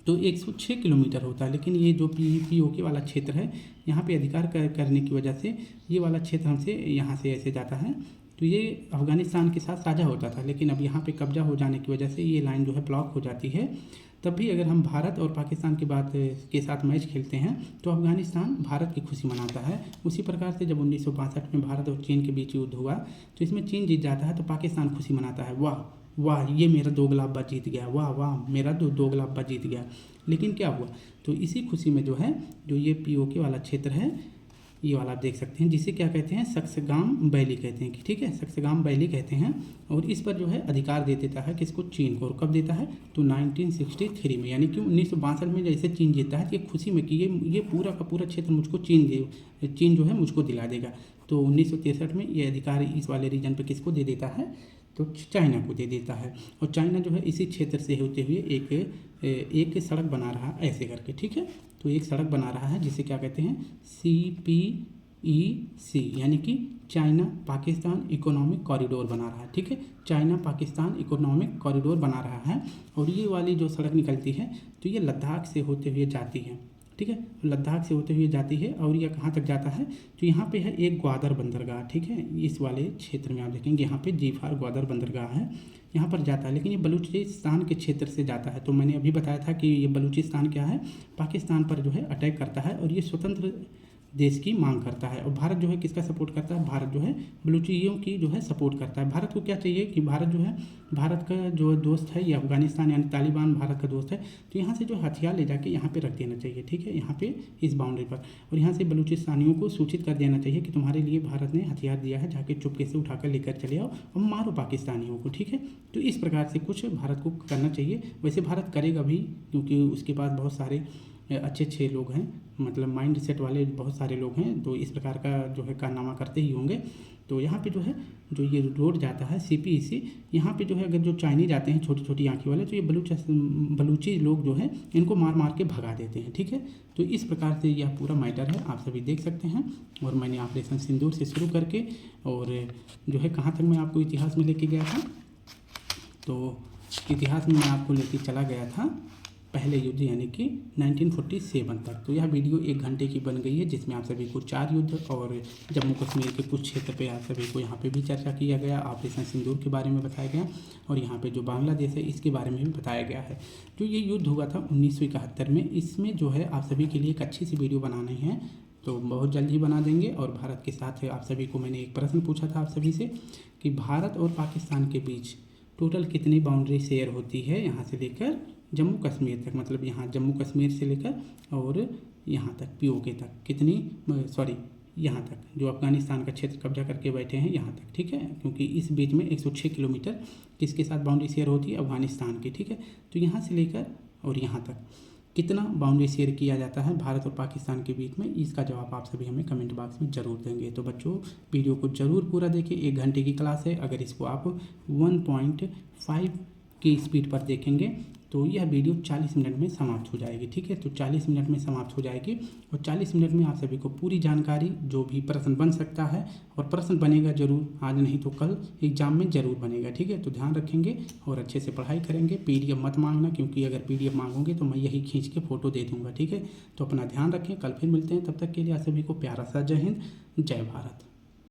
तो 106 किलोमीटर होता है। लेकिन ये जो POK वाला क्षेत्र है, यहाँ पे अधिकार करने की वजह से ये वाला क्षेत्र हमसे यहाँ से ऐसे जाता है, तो ये अफ़गानिस्तान के साथ साझा होता था। लेकिन अब यहाँ पे कब्जा हो जाने की वजह से ये लाइन जो है ब्लॉक हो जाती है। तब भी अगर हम भारत और पाकिस्तान की बात के साथ मैच खेलते हैं तो अफ़गानिस्तान भारत की खुशी मनाता है। उसी प्रकार से जब 1962 में भारत और चीन के बीच युद्ध हुआ तो इसमें चीन जीत जाता है तो पाकिस्तान खुशी मनाता है, वाह वाह ये मेरा दोगला अब्बा जीत गया, वाह वाह मेरा दोगला अब्बा जीत गया। लेकिन क्या हुआ, तो इसी खुशी में जो है जो ये POK वाला क्षेत्र है, ये वाला आप देख सकते हैं, जिसे क्या कहते हैं, सक्सगाम वैली कहते हैं, ठीक है, सक्सगाम वैली कहते हैं। और इस पर जो है अधिकार दे देता है किसको, चीन को। और कब देता है, तो 1963 में, यानी कि 1962 में जैसे चीन जीतता है, ये खुशी में कि ये पूरा का पूरा क्षेत्र मुझको चीन जो है मुझको दिला देगा। तो 1963 में ये अधिकार इस वाले रीजन पर किसको दे देता है, तो चाइना को दे देता है। और चाइना जो है इसी क्षेत्र से होते हुए एक सड़क बना रहा है ऐसे करके, ठीक है, तो एक सड़क बना रहा है जिसे क्या कहते हैं, CPEC, यानी कि चाइना पाकिस्तान इकोनॉमिक कॉरिडोर बना रहा है, ठीक है, चाइना पाकिस्तान इकोनॉमिक कॉरिडोर बना रहा है। और ये वाली जो सड़क निकलती है तो ये लद्दाख से होते हुए जाती है, ठीक है, लद्दाख से होते हुए जाती है। और ये कहाँ तक जाता है, तो यहाँ पे है एक ग्वादर बंदरगाह, ठीक है, इस वाले क्षेत्र में आप देखेंगे यहाँ पे G4 ग्वादर बंदरगाह है, यहाँ पर जाता है। लेकिन ये बलूचिस्तान के क्षेत्र से जाता है। तो मैंने अभी बताया था कि ये बलूचिस्तान क्या है, पाकिस्तान पर जो है अटैक करता है और ये स्वतंत्र देश की मांग करता है। और भारत जो है किसका सपोर्ट करता है, भारत जो है बलूचियों की जो है सपोर्ट करता है। भारत को क्या चाहिए कि भारत जो है, भारत का जो दोस्त है ये अफगानिस्तान यानी तालिबान भारत का दोस्त है, तो यहाँ से जो हथियार ले जाके यहाँ पे रख देना चाहिए, ठीक है, यहाँ पे इस बाउंड्री पर। और यहाँ से बलूचिस्तानियों को सूचित कर देना चाहिए कि तुम्हारे लिए भारत ने हथियार दिया है, जाके चुपके से उठाकर लेकर चले आओ और मारो पाकिस्तानियों को, ठीक है। तो इस प्रकार से कुछ भारत को करना चाहिए। वैसे भारत करेगा भी, क्योंकि उसके पास बहुत सारे अच्छे लोग हैं, मतलब माइंड सेट वाले बहुत सारे लोग हैं, तो इस प्रकार का जो है कारनामा करते ही होंगे। तो यहाँ पे जो है जो ये रोड जाता है CPEC, यहाँ पे जो है अगर जो चाइनीज आते हैं छोटी छोटी आँखी वाले, तो ये बलूची लोग जो है इनको मार मार के भगा देते हैं, ठीक है। तो इस प्रकार से यह पूरा मैटर है, आप सभी देख सकते हैं। और मैंने ऑपरेशन सिंदूर से शुरू करके और जो है कहाँ तक मैं आपको इतिहास में लेके गया था, तो इतिहास में मैं आपको लेके चला गया था पहले युद्ध यानी कि 1947 तक। तो यह वीडियो 1 घंटे की बन गई है, जिसमें आप सभी को 4 युद्ध और जम्मू कश्मीर के कुछ क्षेत्र पे आप सभी को यहाँ पे भी चर्चा किया गया, ऑपरेशन सिंदूर के बारे में बताया गया, और यहाँ पे जो बांग्लादेश है इसके बारे में भी बताया गया है। जो ये युद्ध हुआ था 1971 में, इसमें जो है आप सभी के लिए एक अच्छी सी वीडियो बनानी है, तो बहुत जल्द ही बना देंगे। और भारत के साथ आप सभी को मैंने एक प्रश्न पूछा था आप सभी से कि भारत और पाकिस्तान के बीच टोटल कितनी बाउंड्री शेयर होती है, यहाँ से लेकर जम्मू कश्मीर तक, मतलब यहाँ जम्मू कश्मीर से लेकर और यहाँ तक POK तक कितनी, सॉरी यहाँ तक जो अफगानिस्तान का क्षेत्र कब्जा करके बैठे हैं यहाँ तक, ठीक है, क्योंकि इस बीच में 106 किलोमीटर किसके साथ बाउंड्री शेयर होती है, अफगानिस्तान की, ठीक है। तो यहाँ से लेकर और यहाँ तक कितना बाउंड्री शेयर किया जाता है भारत और पाकिस्तान के बीच में, इसका जवाब आप सभी हमें कमेंट बॉक्स में ज़रूर देंगे। तो बच्चों वीडियो को ज़रूर पूरा देखिए, 1 घंटे की क्लास है। अगर इसको आप 1.5 की स्पीड पर देखेंगे तो यह वीडियो 40 मिनट में समाप्त हो जाएगी, ठीक है। तो 40 मिनट में समाप्त हो जाएगी और 40 मिनट में आप सभी को पूरी जानकारी, जो भी प्रश्न बन सकता है, और प्रश्न बनेगा जरूर, आज नहीं तो कल एग्जाम में ज़रूर बनेगा, ठीक है। तो ध्यान रखेंगे और अच्छे से पढ़ाई करेंगे। PDF मत मांगना, क्योंकि अगर PDF मांगोगे तो मैं यही खींच के फ़ोटो दे दूँगा, ठीक है। तो अपना ध्यान रखें, कल फिर मिलते हैं, तब तक के लिए आप सभी को प्यारा सा जय हिंद, जय भारत।